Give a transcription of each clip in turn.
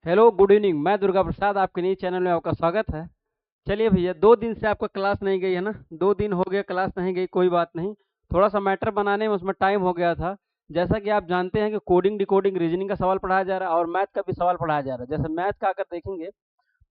Hello good evening. मैं दुर्गा प्रसाद, आपके नई चैनल में आपका स्वागत है। चलिए भैया, 2 दिन से आपका क्लास नहीं गई है ना। 2 दिन हो गया क्लास नहीं गई, कोई बात नहीं। थोड़ा सा मैटर बनाने में उसमें टाइम हो गया था। जैसा कि आप जानते हैं कि कोडिंग डिकोडिंग रीजनिंग का सवाल पढ़ाया जा रहा है और मैथ का भी सवाल पढ़ाया जा रहा है। जैसे मैथ का अगर देखेंगे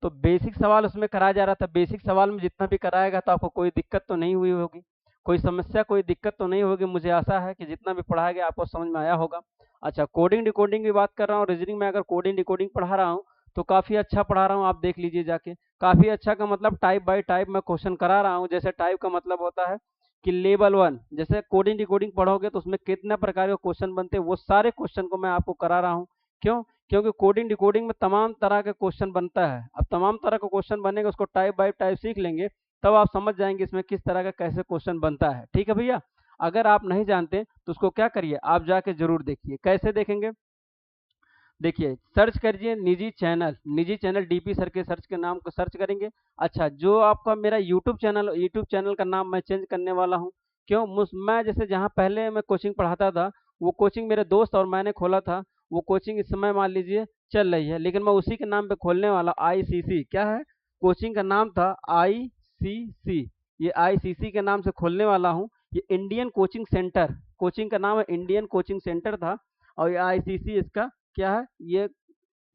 तो बेसिक सवाल उसमें कराया जा रहा था। बेसिक सवाल में जितना भी कराएगा तो आपको कोई दिक्कत तो नहीं हुई होगी, कोई समस्या कोई दिक्कत तो नहीं होगी। मुझे आशा है कि जितना भी पढ़ाया गया आपको समझ में आया होगा। अच्छा, कोडिंग डिकोडिंग की बात कर रहा हूँ। रीजनिंग में अगर कोडिंग डिकोडिंग पढ़ा रहा हूँ तो काफ़ी अच्छा पढ़ा रहा हूँ, आप देख लीजिए जाके। काफ़ी अच्छा का मतलब टाइप बाय टाइप मैं क्वेश्चन करा रहा हूँ। जैसे टाइप का मतलब होता है कि लेवल वन, जैसे कोडिंग डिकोडिंग पढ़ोगे तो उसमें कितने प्रकार के क्वेश्चन बनते हैं, वो सारे क्वेश्चन को मैं आपको करा रहा हूँ। क्यों? क्योंकि कोडिंग डिकोडिंग में तमाम तरह के क्वेश्चन बनता है। अब तमाम तरह का क्वेश्चन बनेगा, उसको टाइप बाय टाइप सीख लेंगे तब आप समझ जाएंगे इसमें किस तरह का कैसे क्वेश्चन बनता है। ठीक है भैया। अगर आप नहीं जानते तो उसको क्या करिए, आप जाके जरूर देखिए। कैसे देखेंगे? देखिए, सर्च करिए निजी चैनल डीपी सर के सर्च के नाम को सर्च करेंगे। अच्छा, जो आपका मेरा यूट्यूब चैनल का नाम मैं चेंज करने वाला हूँ। क्यों? मैं जैसे जहाँ पहले मैं कोचिंग पढ़ाता था, वो कोचिंग मेरे दोस्त और मैंने खोला था। वो कोचिंग इस समय मान लीजिए चल रही है, लेकिन मैं उसी के नाम पे खोलने वाला। आईसीसी क्या है? कोचिंग का नाम था आईसीसी। ये आईसीसी के नाम से खोलने वाला हूँ। ये इंडियन कोचिंग सेंटर, कोचिंग का नाम है इंडियन कोचिंग सेंटर था। और ये आईसीसी इसका क्या है, ये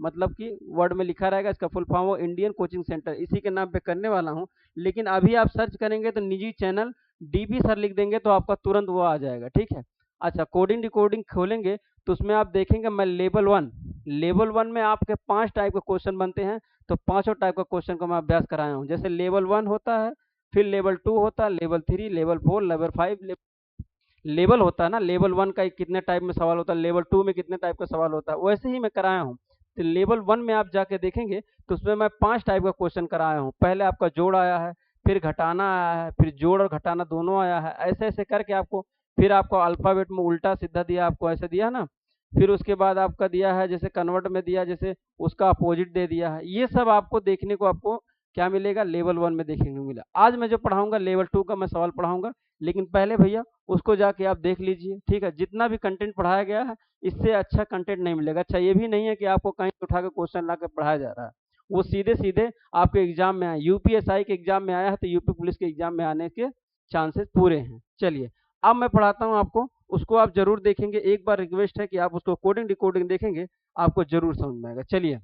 मतलब कि वर्ड में लिखा रहेगा, इसका फुल फॉर्म वो इंडियन कोचिंग सेंटर, इसी के नाम पे करने वाला हूँ। लेकिन अभी आप सर्च करेंगे तो निजी चैनल डीपी सर लिख देंगे तो आपका तुरंत वो आ जाएगा। ठीक है। अच्छा, कोडिंग डिकोडिंग खोलेंगे तो उसमें आप देखेंगे मैं लेवल वन में आपके 5 टाइप के क्वेश्चन बनते हैं। तो पांचों टाइप का क्वेश्चन को मैं अभ्यास कराया हूँ। जैसे लेवल 1 होता है, फिर लेवल 2 होता है, लेवल 3, लेवल 4, लेवल 5। लेवल होता है ना, लेवल 1 का कितने टाइप में सवाल होता है, लेवल 2 में कितने टाइप का सवाल होता है, वैसे ही मैं कराया हूँ। तो लेवल 1 में आप जाके देखेंगे तो उसमें मैं 5 टाइप का क्वेश्चन कराया हूँ। पहले आपका जोड़ आया है, फिर घटाना आया है, फिर जोड़ और घटाना दोनों आया है। ऐसे ऐसे करके आपको, फिर आपको अल्फाबेट में उल्टा सीधा दिया, आपको ऐसे दिया ना। फिर उसके बाद आपका दिया है जैसे कन्वर्ट में दिया, जैसे उसका अपोजिट दे दिया है। ये सब आपको देखने को आपको क्या मिलेगा, लेवल 1 में देखने को मिला। आज मैं जो पढ़ाऊंगा लेवल 2 का मैं सवाल पढ़ाऊंगा। लेकिन पहले भैया उसको जाके आप देख लीजिए। ठीक है, जितना भी कंटेंट पढ़ाया गया है इससे अच्छा कंटेंट नहीं मिलेगा। अच्छा, ये भी नहीं है कि आपको कहीं से उठा के क्वेश्चन ला के पढ़ाया जा रहा है। वो सीधे सीधे आपके एग्जाम में आया, यूपीएसआई के एग्जाम में आया है तो यूपी पुलिस के एग्जाम में आने के चांसेस पूरे हैं। चलिए, अब मैं पढ़ाता हूँ आपको, उसको आप जरूर देखेंगे। एक बार रिक्वेस्ट है कि आप उसको कोडिंग डिकोडिंग देखेंगे, आपको जरूर समझ में आएगा। चलिए,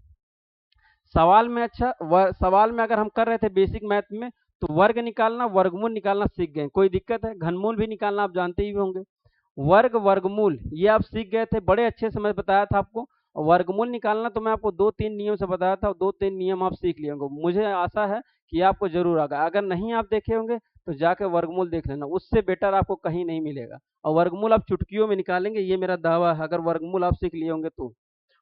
सवाल में अच्छा सवाल में अगर हम कर रहे थे बेसिक मैथ में तो वर्ग निकालना वर्गमूल निकालना सीख गए। कोई दिक्कत है? घनमूल भी निकालना आप जानते ही होंगे। वर्ग वर्गमूल ये आप सीख गए थे, बड़े अच्छे से मैं बताया था आपको। और वर्गमूल निकालना तो मैं आपको 2-3 नियम से बताया था, और 2-3 नियम आप सीख लिए होंगे। मुझे आशा है कि आपको जरूर आएगा। अगर नहीं आप देखे होंगे तो जाकर वर्गमूल देख लेना, उससे बेटर आपको कहीं नहीं मिलेगा। और वर्गमूल आप चुटकियों में निकालेंगे, ये मेरा दावा है। अगर वर्गमूल आप सीख लिए होंगे तो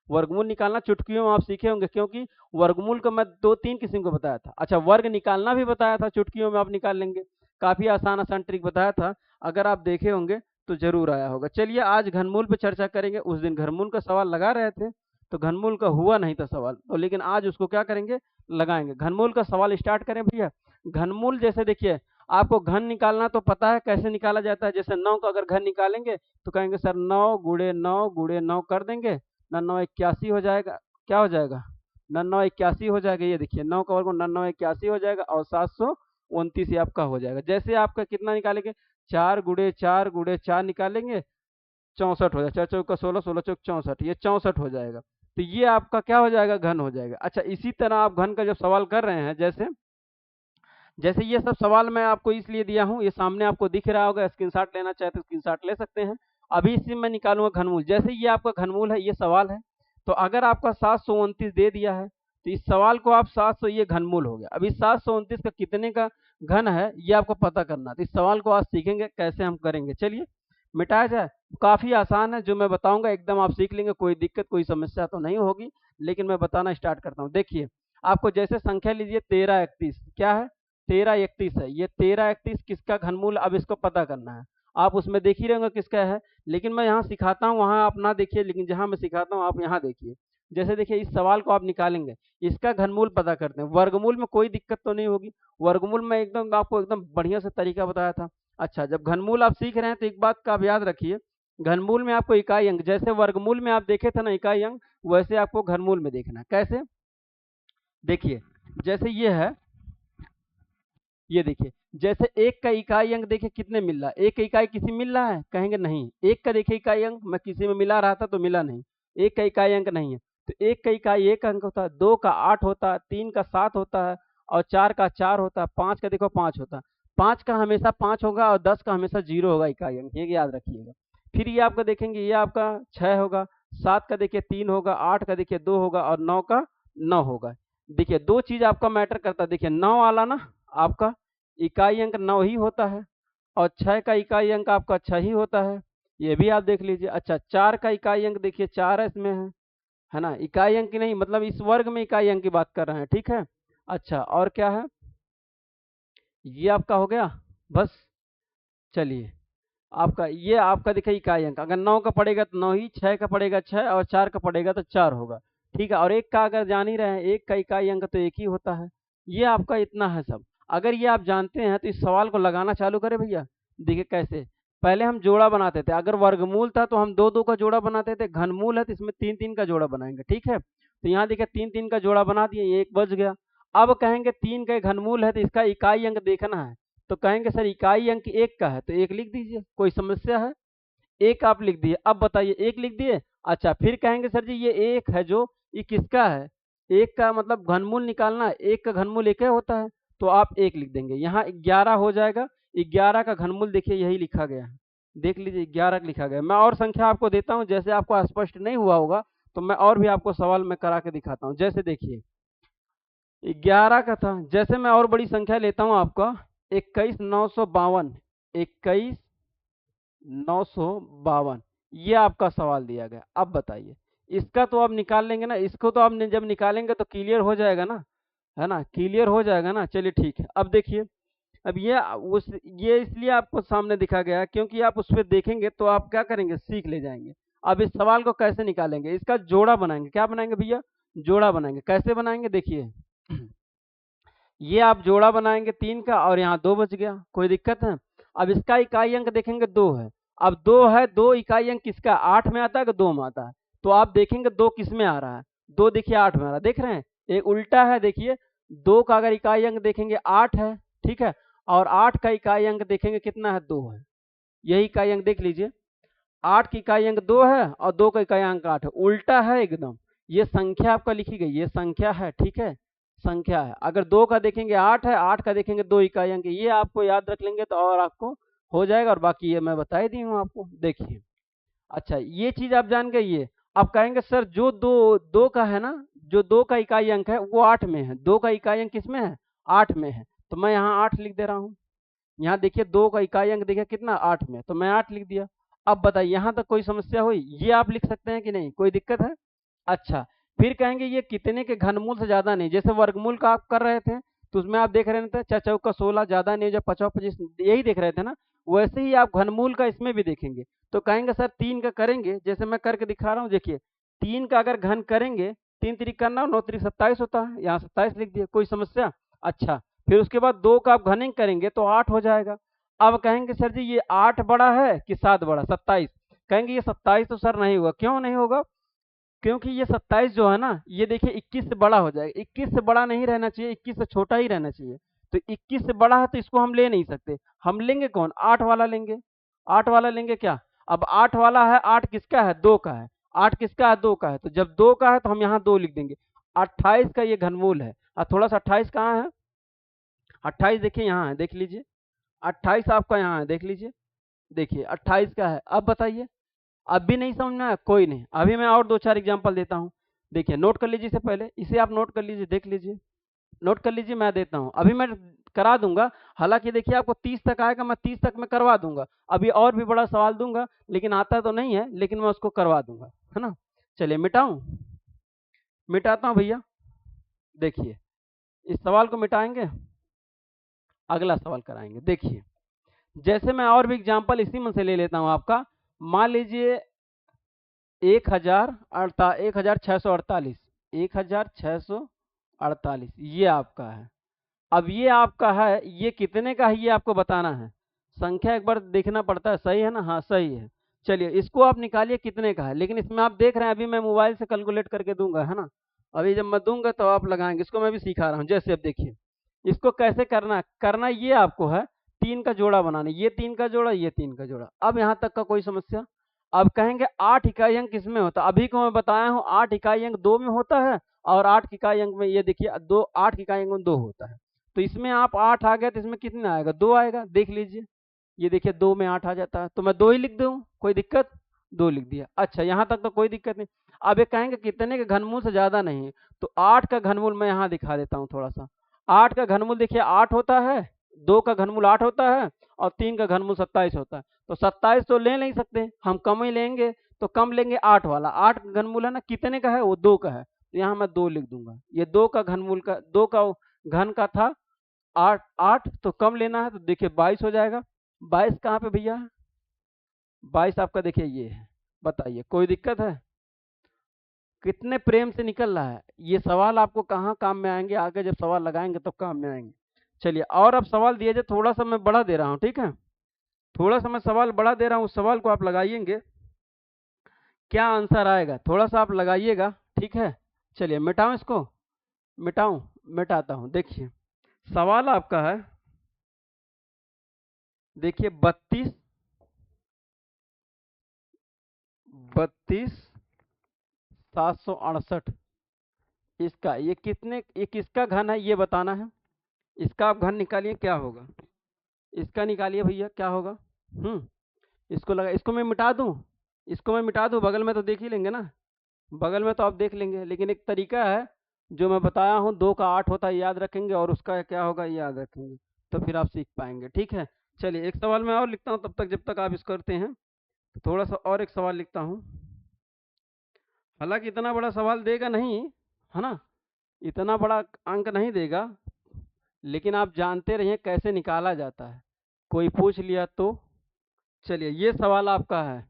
वर्गमूल निकालना चुटकियों में आप सीखे होंगे, क्योंकि वर्गमूल को मैं 2-3 किस्म को बताया था। अच्छा, वर्ग निकालना भी बताया था, चुटकियों में आप निकाल लेंगे। काफी आसान आसान ट्रिक बताया था, अगर आप देखे होंगे तो जरूर आया होगा। चलिए, आज घनमूल पे चर्चा करेंगे। उस दिन घनमूल का सवाल लगा रहे थे तो घनमूल का हुआ नहीं था सवाल, तो लेकिन आज उसको क्या करेंगे, लगाएंगे। घनमूल का सवाल स्टार्ट करें भैया। घनमूल जैसे देखिए, आपको घन निकालना तो पता है कैसे निकाला जाता है। जैसे 9 का अगर घन निकालेंगे तो कहेंगे सर 9 गुड़े 9 कर देंगे, 9 9 81 हो जाएगा। क्या हो जाएगा? 9 9 81 हो जाएगा। ये देखिए, 9 का वर्ग 9 9 81 हो जाएगा, और 729 ये आपका हो जाएगा। जैसे आपका कितना निकालेंगे, 4 गुड़े 4 निकालेंगे, 64 हो जाएगा। 4 चौका 16, 16 चौक 64, ये 64 हो जाएगा। तो ये आपका क्या हो जाएगा, घन हो जाएगा। अच्छा, इसी तरह आप घन का जब सवाल कर रहे हैं, जैसे जैसे ये सब सवाल मैं आपको इसलिए दिया हूँ, ये सामने आपको दिख रहा होगा, स्क्रीनशॉट लेना चाहे तो स्क्रीनशॉट ले सकते हैं। अभी इसी में निकालूंगा घनमूल। जैसे ये आपका घनमूल है, ये सवाल है। तो अगर आपका 729 दे दिया है तो इस सवाल को आप 700, ये घनमूल हो गया। अब इस 729 का कितने का घन है ये आपको पता करना। तो इस सवाल को आज सीखेंगे कैसे हम करेंगे। चलिए, मिटाया जाए। काफी आसान है, जो मैं बताऊंगा एकदम आप सीख लेंगे, कोई दिक्कत कोई समस्या तो नहीं होगी। लेकिन मैं बताना स्टार्ट करता हूँ। देखिए, आपको जैसे संख्या लीजिए 13 31, क्या है, 13 31 है। ये 13 31 किसका घनमूल, अब इसको पता करना है। आप उसमें देख ही रहे होंगे किसका है, लेकिन मैं यहाँ सिखाता हूँ, वहाँ आप ना देखिए, लेकिन जहाँ मैं सिखाता हूँ आप यहाँ देखिए। जैसे देखिए, इस सवाल को आप निकालेंगे, इसका घनमूल पता करते हैं। वर्गमूल में कोई दिक्कत तो नहीं होगी, वर्गमूल में एकदम आपको एकदम बढ़िया से तरीका बताया था। अच्छा, जब घनमूल आप सीख रहे हैं तो एक बात का आप याद रखिए, घनमूल में आपको इकाई अंक, जैसे वर्गमूल में आप देखे थे ना इकाई अंक, वैसे आपको घनमूल में देखना। कैसे? देखिए, जैसे ये है, ये देखिए, जैसे एक का इकाई अंक देखिए कितने मिल रहा है, एक का इकाई किसी मिल रहा है, कहेंगे नहीं। एक का देखिए इकाई अंक मैं किसी में मिला रहा था तो मिला नहीं, एक का इकाई अंक नहीं है। तो एक का इकाई एक अंक होता है, दो का 8 होता है, तीन का 7 होता है, और चार का 4 होता है, पाँच का देखो 5 होता है। पाँच का हमेशा 5 होगा और 10 का हमेशा 0 होगा इकाई अंक, ये याद रखिएगा। फिर ये आपका देखेंगे, ये आपका 6 होगा, 7 का देखिए 3 होगा, 8 का देखिए 2 होगा, और 9 का 9 होगा। देखिए दो चीज आपका मैटर करता है, देखिए 9 वाला ना आपका इकाई अंक 9 ही होता है, और 6 का इकाई अंक आपका 6 ही होता है, ये भी आप देख लीजिए। अच्छा, 4 का इकाई अंक देखिए 4 इसमें है ना, इकाई अंक नहीं, मतलब इस वर्ग में इकाई अंक की बात कर रहे हैं, ठीक है। अच्छा, और क्या है, ये आपका हो गया बस। चलिए, आपका ये आपका देखिए इकाई अंक, अगर 9 का पड़ेगा तो 9 ही, 6 का पड़ेगा 6, और 4 का पड़ेगा तो 4 होगा, ठीक है। और एक का अगर जान ही रहे हैं, एक का इकाई अंक तो एक ही होता है। ये आपका इतना है सब। अगर ये आप जानते हैं तो इस सवाल को लगाना चालू करें भैया। देखिए कैसे, पहले हम जोड़ा बनाते थे, अगर वर्गमूल था तो हम दो दो का जोड़ा बनाते थे, घनमूल है तो इसमें तीन तीन का जोड़ा बनाएंगे, ठीक है। तो यहाँ देखिए तीन तीन का जोड़ा बना दिए, ये एक बच गया। अब कहेंगे तीन का घनमूल है तो इसका इकाई अंक देखना है, तो कहेंगे सर इकाई अंक एक का है तो एक लिख दीजिए, कोई समस्या है? एक आप लिख दिए, अब बताइए एक लिख दिए। अच्छा, फिर कहेंगे सर जी ये एक है जो, ये किसका है? एक का मतलब घनमूल निकालना है, एक का घनमूल एक ही होता है, तो आप एक लिख देंगे। यहाँ 11 हो जाएगा, 11 का घनमूल देखिए यही लिखा गया है, देख लीजिए 11 लिखा गया है। मैं और संख्या आपको देता हूँ, जैसे आपको स्पष्ट नहीं हुआ होगा तो मैं और भी आपको सवाल में करा के दिखाता हूँ। जैसे देखिए 11 का था, जैसे मैं और बड़ी संख्या लेता हूँ आपका 21,952, 21,952, ये आपका सवाल दिया गया। अब बताइए इसका तो आप निकाल लेंगे ना, इसको तो आपने जब निकालेंगे तो क्लियर हो जाएगा ना, है ना, क्लियर हो जाएगा ना। चलिए ठीक है, अब देखिए, अब ये इसलिए आपको सामने दिखा गया है क्योंकि आप उस पर देखेंगे तो आप क्या करेंगे, सीख ले जाएंगे। अब इस सवाल को कैसे निकालेंगे, इसका जोड़ा बनाएंगे। क्या बनाएंगे भैया? जोड़ा बनाएंगे। कैसे बनाएंगे देखिए, ये आप जोड़ा बनाएंगे तीन का, और यहाँ दो बच गया, कोई दिक्कत है? अब इसका इकाई अंक देखेंगे दो है, अब दो है, दो इकाई अंक किसका, आठ में आता है कि दो में आता है? तो आप देखेंगे दो किस में आ रहा है, दो देखिए आठ में आ रहा है, देख रहे हैं, एक उल्टा है। देखिए दो का अगर इकाई अंक देखेंगे आठ है, ठीक है, और आठ का इकाई अंक देखेंगे कितना है, दो है। यही इकाई अंक देख लीजिए, आठ की इकाई अंक दो है और दो का इकाई अंक आठ है, उल्टा है एकदम। ये संख्या आपका लिखी गई, ये संख्या है, ठीक है, संख्या है। अगर दो का देखेंगे आठ है, आठ का देखेंगे दो इकाई अंक, ये आपको याद रख लेंगे तो और आपको हो जाएगा। और बाकी ये मैं बता ही दी हूँ आपको, देखिए। अच्छा, ये चीज आप जान गए। ये आप कहेंगे सर जो दो दो का है ना, जो दो का इकाई अंक है वो आठ में है, दो का इकाई अंक किस में है, आठ में है, तो मैं यहाँ आठ लिख दे रहा हूँ। यहाँ देखिए दो का इकाई अंक देखिए कितना, आठ में, तो मैं आठ लिख दिया। अब बताइए यहाँ तक कोई समस्या हुई? ये आप लिख सकते हैं कि नहीं, कोई दिक्कत है? अच्छा, फिर कहेंगे ये कितने के घनमूल से ज्यादा नहीं, जैसे वर्गमूल का आप कर रहे थे तो उसमें आप देख रहे थे चार चौका 16, ज्यादा नहीं, जब 50 25 यही देख रहे थे ना, वैसे ही आप घनमूल का इसमें भी देखेंगे। तो कहेंगे सर तीन का करेंगे, जैसे मैं करके दिखा रहा हूँ, देखिए तीन का अगर घन करेंगे, तीन तिरिक करना, नौ तिरिक 27 होता है, यहाँ 27 लिख दिया, कोई समस्या? अच्छा, फिर उसके बाद दो का आप घनिंग करेंगे तो आठ हो जाएगा। अब कहेंगे सर जी ये आठ बड़ा है कि सात बड़ा, 27, कहेंगे ये 27 तो सर नहीं होगा। क्यों नहीं होगा? क्योंकि ये 27 जो है ना, ये देखिए 21 से बड़ा हो जाएगा, 21 से बड़ा नहीं रहना चाहिए, 21 से छोटा ही रहना चाहिए। तो 21 से बड़ा है तो इसको हम ले नहीं सकते, हम लेंगे कौन, आठ वाला लेंगे। आठ वाला लेंगे क्या? अब आठ वाला है, आठ किसका है, दो का है, आठ किसका है, दो का है, तो जब दो का है तो हम यहाँ दो लिख देंगे। 28 का ये घनमूल है। और थोड़ा सा 28 कहाँ है, 28 देखिए यहाँ है, देख लीजिए, 28 आपका यहाँ है, देख लीजिए, देखिए 28 का है। अब बताइए, अब भी नहीं समझ में आया, कोई नहीं, अभी मैं और दो चार एग्जांपल देता हूँ। देखिए नोट कर लीजिए, से पहले इसे आप नोट कर लीजिए, देख लीजिए, नोट कर लीजिए, मैं देता हूँ, अभी मैं करा दूंगा। हालांकि देखिए आपको 30 तक आएगा, मैं 30 तक मैं करवा दूंगा, अभी और भी बड़ा सवाल दूंगा, लेकिन आता तो नहीं है, लेकिन मैं उसको करवा दूंगा, है ना। चलिए मिटाऊं, मिटाता हूँ भैया। देखिए इस सवाल को मिटाएंगे, अगला सवाल कराएंगे। देखिए जैसे मैं और भी एग्जाम्पल इसी में से ले लेता हूँ आपका, मान लीजिए 1648, 1648, ये आपका है। अब ये आपका है, ये कितने का है ये आपको बताना है, संख्या एक बार देखना पड़ता है, सही है ना, हाँ सही है। चलिए इसको आप निकालिए कितने का है, लेकिन इसमें आप देख रहे हैं अभी मैं मोबाइल से कैलकुलेट करके दूंगा, है ना। अभी जब मैं दूंगा तो आप लगाएंगे, इसको मैं भी सिखा रहा हूँ। जैसे अब देखिए इसको कैसे करना करना ये आपको है, तीन का जोड़ा बनाना, ये तीन का जोड़ा, ये तीन का जोड़ा। अब यहाँ तक का कोई समस्या। अब कहेंगे 8 इकाई अंक किसमें होता है, अभी को मैं बताया हूँ 8 इकाई अंक दो में होता है, और 8 इकाई अंक में ये देखिए दो, 8 इकाई अंक में दो होता है। तो इसमें आप 8 आ गया तो इसमें कितना आएगा, दो आएगा, देख लीजिए। ये देखिए दो में 8 आ जाता है, तो मैं दो ही लिख दूँ, कोई दिक्कत। दो लिख दिया, अच्छा यहाँ तक तो कोई दिक्कत नहीं। अब ये कहेंगे कितने के घनमूल से ज्यादा नहीं है, तो 8 का घनमूल मैं यहाँ दिखा देता हूँ थोड़ा सा। 8 का घनमूल देखिए 8 होता है, 2 का घनमूल 8 होता है, और 3 का घनमूल 27 होता है। तो 27 तो ले नहीं सकते, हम कम ही लेंगे, तो कम लेंगे 8 वाला। 8 का घनमूल है ना, कितने का है वो, 2 का है, तो यहाँ मैं 2 लिख दूंगा। ये 2 का घनमूल का, 2 का घन का था 8, 8 तो कम लेना है, तो देखिए 22 हो जाएगा। 22 कहाँ पे भैया, 22 आपका देखिए ये है। बताइए कोई दिक्कत है, कितने प्रेम से निकल रहा है। ये सवाल आपको कहाँ काम में आएंगे, आगे जब सवाल लगाएंगे तब काम में आएंगे। चलिए और अब सवाल दिए जाए, थोड़ा सा मैं बढ़ा दे रहा हूँ, ठीक है। थोड़ा सा मैं सवाल बढ़ा दे रहा हूँ, उस सवाल को आप लगाइएंगे, क्या आंसर आएगा थोड़ा सा आप लगाइएगा, ठीक है। चलिए मिटाऊं इसको, मिटाऊं, मिटाता हूँ। देखिए सवाल आपका है, देखिए 32 768, इसका ये कितने, ये किसका घन है ये बताना है। इसका आप घन निकालिए क्या होगा, इसका निकालिए भैया क्या होगा। इसको लगा, इसको मैं मिटा दूं, इसको मैं मिटा दूं, बगल में तो देख ही लेंगे ना, बगल में तो आप देख लेंगे। लेकिन एक तरीका है जो मैं बताया हूँ, 2 का 8 होता है याद रखेंगे, और उसका क्या होगा याद रखेंगे, तो फिर आप सीख पाएंगे, ठीक है। चलिए एक सवाल मैं और लिखता हूँ, तब तक जब तक आप इसको करते हैं, तो थोड़ा सा और एक सवाल लिखता हूँ। हालांकि इतना बड़ा सवाल देगा नहीं, है ना, इतना बड़ा अंक नहीं देगा, लेकिन आप जानते रहिए कैसे निकाला जाता है, कोई पूछ लिया तो। चलिए ये सवाल आपका है,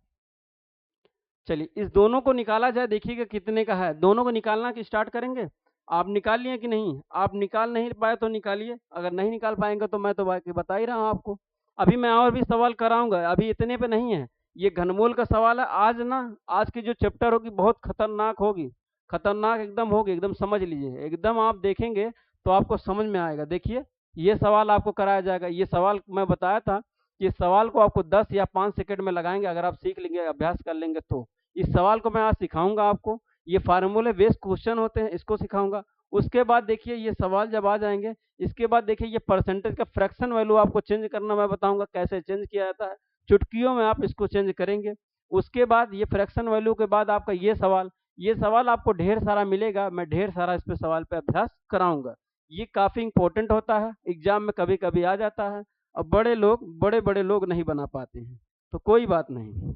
चलिए इस दोनों को निकाला जाए, देखिएगा कितने का है। दोनों को निकालना कि स्टार्ट करेंगे, आप निकाल लिए कि नहीं, आप निकाल नहीं पाए तो निकालिए, अगर नहीं निकाल पाएंगे तो मैं तो बाकी बता ही रहा हूँ आपको। अभी मैं और भी सवाल कराऊंगा, अभी इतने पे नहीं है। ये घनमूल का सवाल है, आज ना, आज की जो चैप्टर होगी बहुत खतरनाक होगी, खतरनाक एकदम होगी, एकदम समझ लीजिए, एकदम आप देखेंगे तो आपको समझ में आएगा। देखिए ये सवाल आपको कराया जाएगा, ये सवाल मैं बताया था कि इस सवाल को आपको 10 या 5 सेकंड में लगाएंगे, अगर आप सीख लेंगे, अभ्यास कर लेंगे तो। इस सवाल को मैं आज सिखाऊंगा आपको, ये फार्मूले बेस्ड क्वेश्चन होते हैं, इसको सिखाऊंगा। उसके बाद देखिए ये सवाल जब आ जाएंगे, इसके बाद देखिए ये परसेंटेज का फ्रैक्शन वैल्यू आपको चेंज करना मैं बताऊंगा, कैसे चेंज किया जाता है, चुटकियों में आप इसको चेंज करेंगे। उसके बाद ये फ्रैक्शन वैल्यू के बाद आपका ये सवाल आपको ढेर सारा मिलेगा, मैं ढेर सारा इस पे सवाल पे अभ्यास कराऊंगा। ये काफी इंपॉर्टेंट होता है, एग्जाम में कभी कभी आ जाता है, और बड़े बड़े लोग नहीं बना पाते हैं, तो कोई बात नहीं।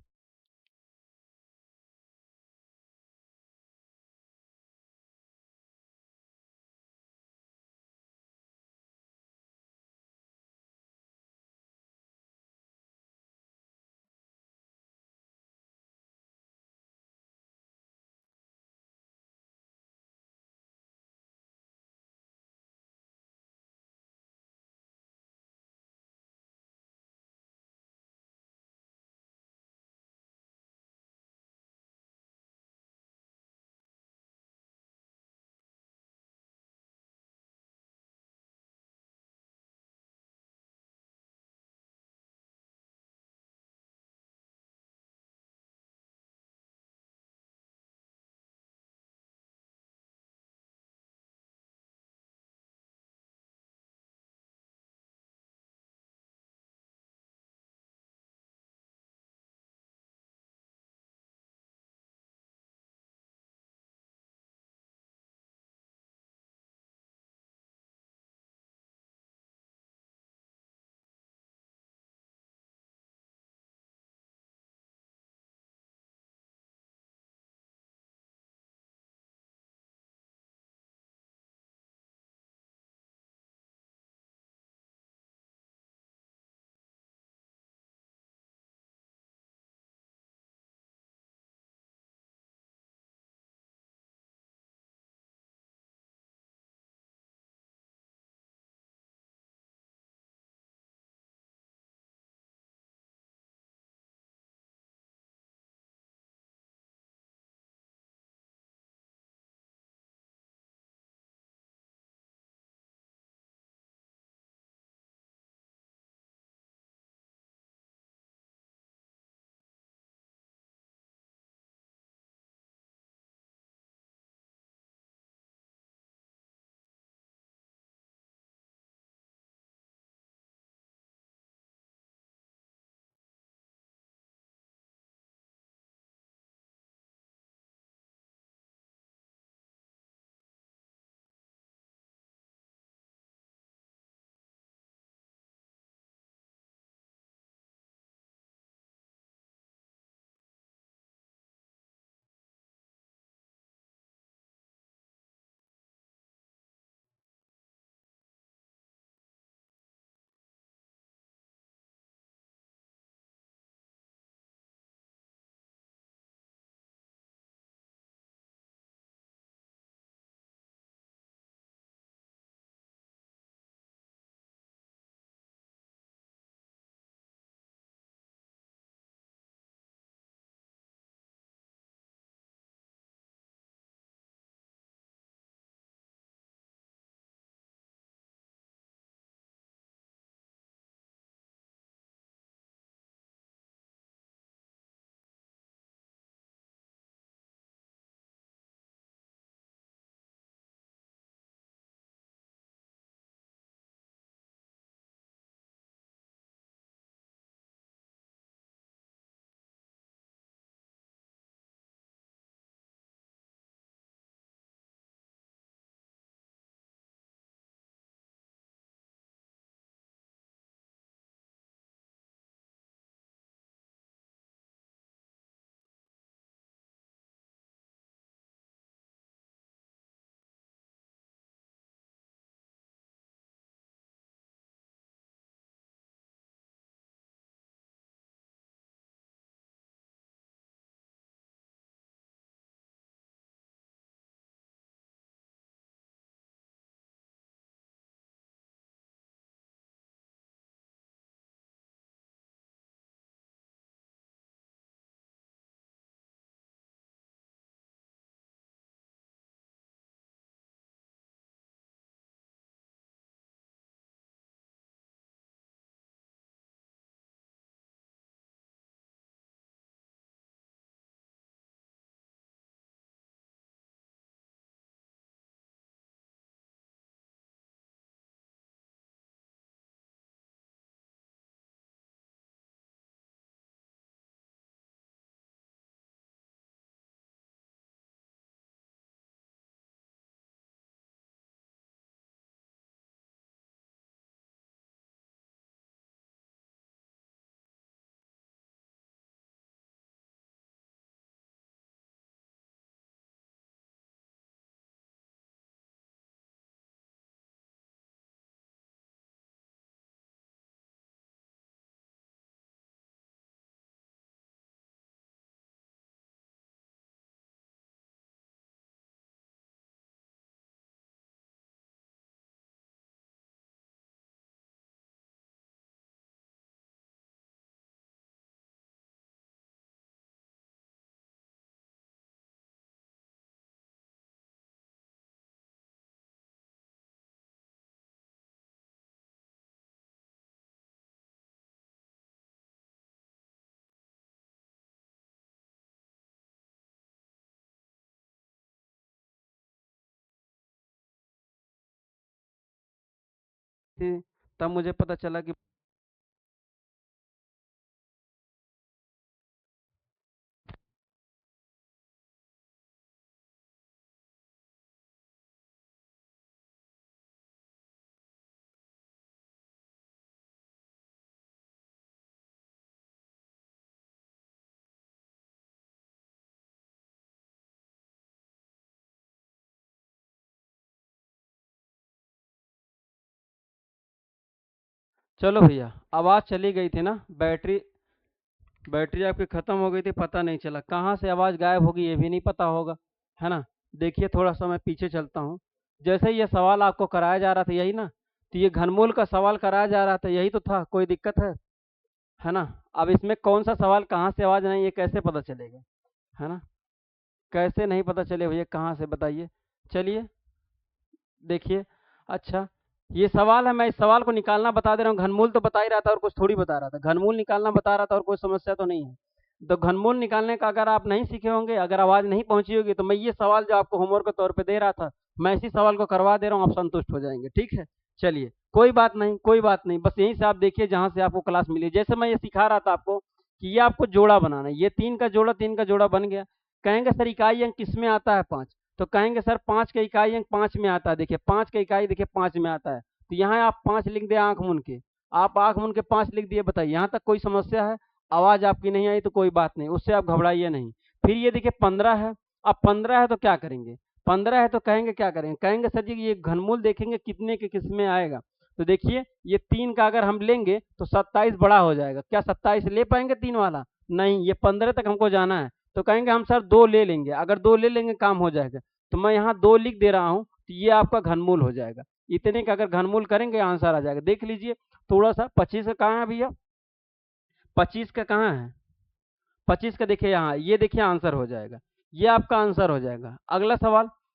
थी, तब मुझे पता चला कि चलो भैया, आवाज़ चली गई थी ना, बैटरी बैटरी आपकी ख़त्म हो गई थी, पता नहीं चला कहाँ से आवाज़ गायब होगी ये भी नहीं पता होगा, है ना? देखिए थोड़ा सा मैं पीछे चलता हूँ। जैसे ये सवाल आपको कराया जा रहा था यही ना? तो ये घनमूल का सवाल कराया जा रहा था यही तो था, कोई दिक्कत है ना? अब इसमें कौन सा सवाल कहाँ से आवाज़ नहीं ये कैसे पता चलेगा, है ना? कैसे नहीं पता चले भैया कहाँ से बताइए? चलिए देखिए, अच्छा ये सवाल है, मैं इस सवाल को निकालना बता दे रहा हूँ, घनमूल तो बता ही रहा था और कुछ थोड़ी बता रहा था, घनमूल निकालना बता रहा था और कोई समस्या तो नहीं है। तो घनमूल निकालने का अगर आप नहीं सीखे होंगे, अगर आवाज़ नहीं पहुँची होगी, तो मैं ये सवाल जो आपको होमवर्क के तौर पे दे रहा था, मैं इसी सवाल को करवा दे रहा हूँ, आप संतुष्ट हो जाएँगे, ठीक है? चलिए, कोई बात नहीं, कोई बात नहीं, बस यहीं से आप देखिए जहाँ से आपको क्लास मिली। जैसे मैं ये सिखा रहा था आपको कि ये आपको जोड़ा बनाना है, ये 3 का जोड़ा बन गया। कहेंगे सर इकाई अंक किसमें आता है 5? तो कहेंगे सर 5 का इकाई अंक 5 में आता है, देखिए 5 का इकाई देखिए 5 में आता है। तो यहाँ आप 5 लिख दें आँख मूंद के, आप आँख मूंद के 5 लिख दिए, बताइए यहाँ तक कोई समस्या है? आवाज़ आपकी नहीं आई तो कोई बात नहीं, उससे आप घबराइए नहीं। फिर ये देखिए 15 है, अब 15 है तो क्या करेंगे? 15 है तो कहेंगे क्या करेंगे? कहेंगे सर जी ये घनमूल देखेंगे कितने के किसमें आएगा? तो देखिए ये 3 का अगर हम लेंगे तो 27 बड़ा हो जाएगा। क्या 27 ले पाएँगे 3 वाला? नहीं, ये 15 तक हमको जाना है। तो कहेंगे हम सर 2 ले लेंगे, अगर 2 ले लेंगे काम हो जाएगा। तो मैं यहाँ 2 लिख दे रहा हूँ, तो ये आपका घनमूल हो जाएगा। इतने का अगर घनमूल करेंगे आंसर आ जाएगा। देख लीजिए थोड़ा-सा 25 का कहाँ है भैया? 25 का कहाँ है? 25 का देखिए यहाँ, ये देखिए आंसर हो जाएगा। ये आपका आंसर हो जाएगा।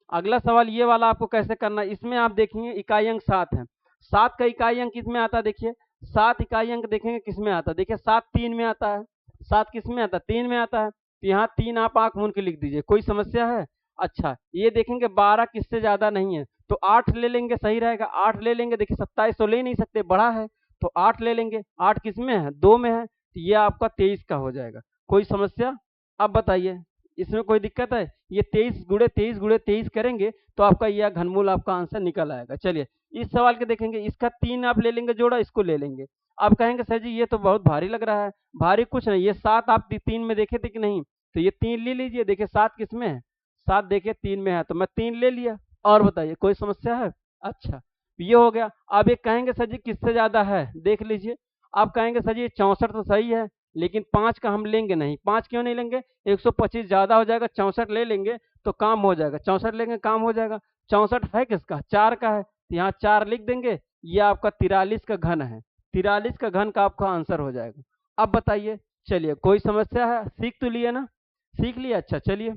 अगला सवाल ये वाला आपको कैसे करना है, इसमें आप देखेंगे इकाई अंक 7 है। 7 का इकाई अंक किसमें आता है देखिए? 7 इकाई अंक देखेंगे किसमें आता है? देखिए 7 3 में आता है। 7 किसमें आता है? 3 में आता है। तो यहाँ 3 आप आँख मूंद के लिख दीजिए, कोई समस्या है? अच्छा, ये देखेंगे 12 किससे ज़्यादा नहीं है, तो 8 ले लेंगे सही रहेगा। 8 ले लेंगे, देखिए 27 तो ले नहीं सकते, बड़ा है, तो 8 ले लेंगे। 8 किसमें है? 2 में है, तो ये आपका 23 का हो जाएगा। कोई समस्या? अब बताइए, इसमें कोई दिक्कत है? ये 23 गुणे 23 करेंगे तो आपका यह घनमूल आपका आंसर निकल आएगा। चलिए, इस सवाल के देखेंगे, इसका 3 आप ले लेंगे जोड़ा, इसको ले लेंगे। अब कहेंगे सर जी ये तो बहुत भारी लग रहा है। भारी कुछ नहीं, ये 7 आप 3 में देखे थे कि नहीं? तो ये 3 ले लीजिए, देखिए 7 किसमें है? 7 देखिए 3 में है, तो मैं 3 ले लिया। और बताइए कोई समस्या है? अच्छा, ये हो गया। अब ये कहेंगे सर जी किससे ज़्यादा है? देख लीजिए। आप कहेंगे सर जी 64 तो सही है, लेकिन 5 का हम लेंगे नहीं। 5 क्यों नहीं लेंगे? 125 ज़्यादा हो जाएगा, 64 ले लेंगे तो काम हो जाएगा। 64 लेंगे काम हो जाएगा। 64 है किसका? 4 का है, तो यहाँ 4 लिख देंगे। ये आपका 43 का घन है। 43 का घन का आपका आंसर हो जाएगा। अब बताइए, चलिए कोई समस्या है? सीख तो लिए ना? सीख लिया, अच्छा चलिए।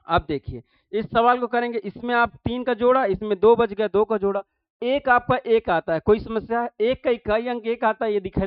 अब देखिए, इस सवाल को करेंगे, इसमें आप 3 का जोड़ा, इसमें 2 बच गया, 2 का जोड़ा। 1 आपका 1 आता है, कोई समस्या है? 1 का इकाई अंक 1 आता है, ये दिख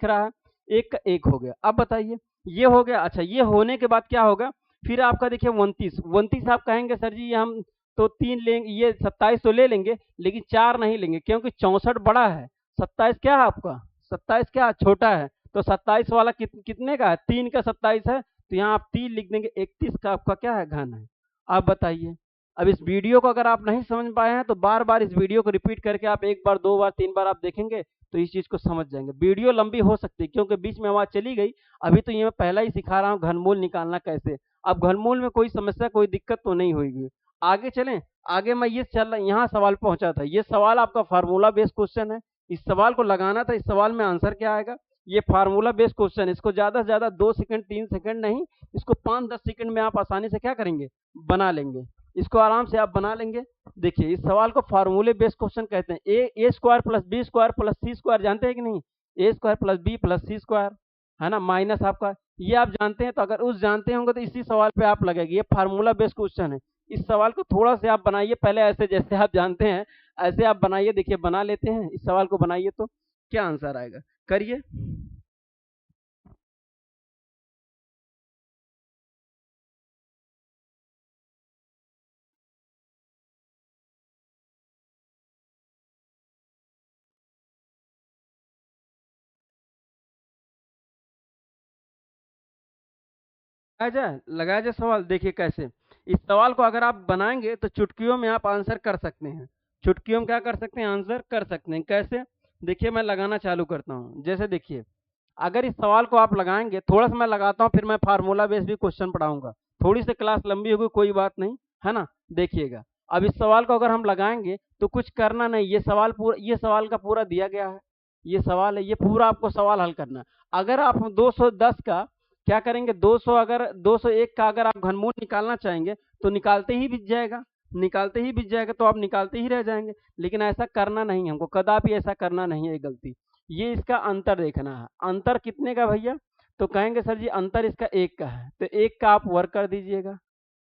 रहा है। 1 का 1 हो गया। अब बताइए, ये हो गया। अच्छा, ये होने के बाद क्या होगा? फिर आपका देखिए 29, 29 आप कहेंगे सर जी ये हम तो 3 लेंगे, ये 27 तो ले लेंगे, लेकिन 4 नहीं लेंगे क्योंकि 64 बड़ा है, 27 क्या है आपका? 27 क्या छोटा है? तो 27 वाला कितने का है? 3 का 27 है, तो यहाँ आप 3 लिख देंगे। 31 का आपका क्या है? घन है। आप बताइए। अब इस वीडियो को अगर आप नहीं समझ पाए हैं तो बार बार इस वीडियो को रिपीट करके आप 1 बार 2 बार 3 बार आप देखेंगे तो इस चीज़ को समझ जाएंगे। वीडियो लंबी हो सकती है क्योंकि बीच में आवाज़ चली गई। अभी तो ये मैं पहला ही सिखा रहा हूँ घनमूल निकालना कैसे। अब घनमूल में कोई समस्या कोई दिक्कत तो नहीं होगी। आगे चलें। आगे मैं ये चल यहाँ सवाल पहुंचा था, ये सवाल आपका फार्मूला बेस्ड क्वेश्चन है। इस सवाल को लगाना था, इस सवाल में आंसर क्या आएगा? ये फार्मूला बेस्ड क्वेश्चन, इसको ज़्यादा से ज़्यादा 2 सेकंड 3 सेकंड नहीं, इसको 5-10 सेकंड में आप आसानी से क्या करेंगे? बना लेंगे। इसको आराम से आप बना लेंगे। देखिए इस सवाल को फार्मूले बेस्ड क्वेश्चन कहते हैं। A square plus B square plus C square जानते हैं कि नहीं? A square plus B plus C square, है ना, माइनस आपका, ये आप जानते हैं। तो अगर उस जानते होंगे तो इसी सवाल पे आप लगेगी। ये फार्मूला बेस्ड क्वेश्चन है। इस सवाल को थोड़ा से आप बनाइए पहले, ऐसे जैसे आप जानते हैं ऐसे आप बनाइए। देखिए बना लेते हैं, इस सवाल को बनाइए तो क्या आंसर आएगा, करिए। लगाया जाए सवाल। देखिए कैसे, इस सवाल को अगर आप बनाएंगे तो चुटकियों में आप आंसर कर सकते हैं। चुटकियों में क्या कर सकते हैं, आंसर कर सकते हैं। कैसे, देखिए मैं लगाना चालू करता हूँ। जैसे देखिए, अगर इस सवाल को आप लगाएंगे, थोड़ा सा मैं लगाता हूँ, फिर मैं फार्मूला बेस भी क्वेश्चन पढ़ाऊंगा। थोड़ी सी क्लास लंबी होगी, कोई बात नहीं, है ना। देखिएगा, अब इस सवाल को अगर हम लगाएंगे तो कुछ करना नहीं, ये सवाल पूरा, ये सवाल का पूरा दिया गया है, ये सवाल है, ये पूरा आपको सवाल हल करना है। अगर आप 210 का क्या करेंगे, 200, अगर 201 का अगर आप घनमूल निकालना चाहेंगे तो निकालते ही बीत जाएगा, निकालते ही बीत जाएगा, तो आप निकालते ही रह जाएंगे। लेकिन ऐसा करना नहीं है हमको, कदापि ऐसा करना नहीं है, गलती। ये इसका अंतर देखना है। अंतर कितने का भैया, तो कहेंगे सर जी अंतर इसका 1 का है, तो 1 का आप वर्क कर दीजिएगा।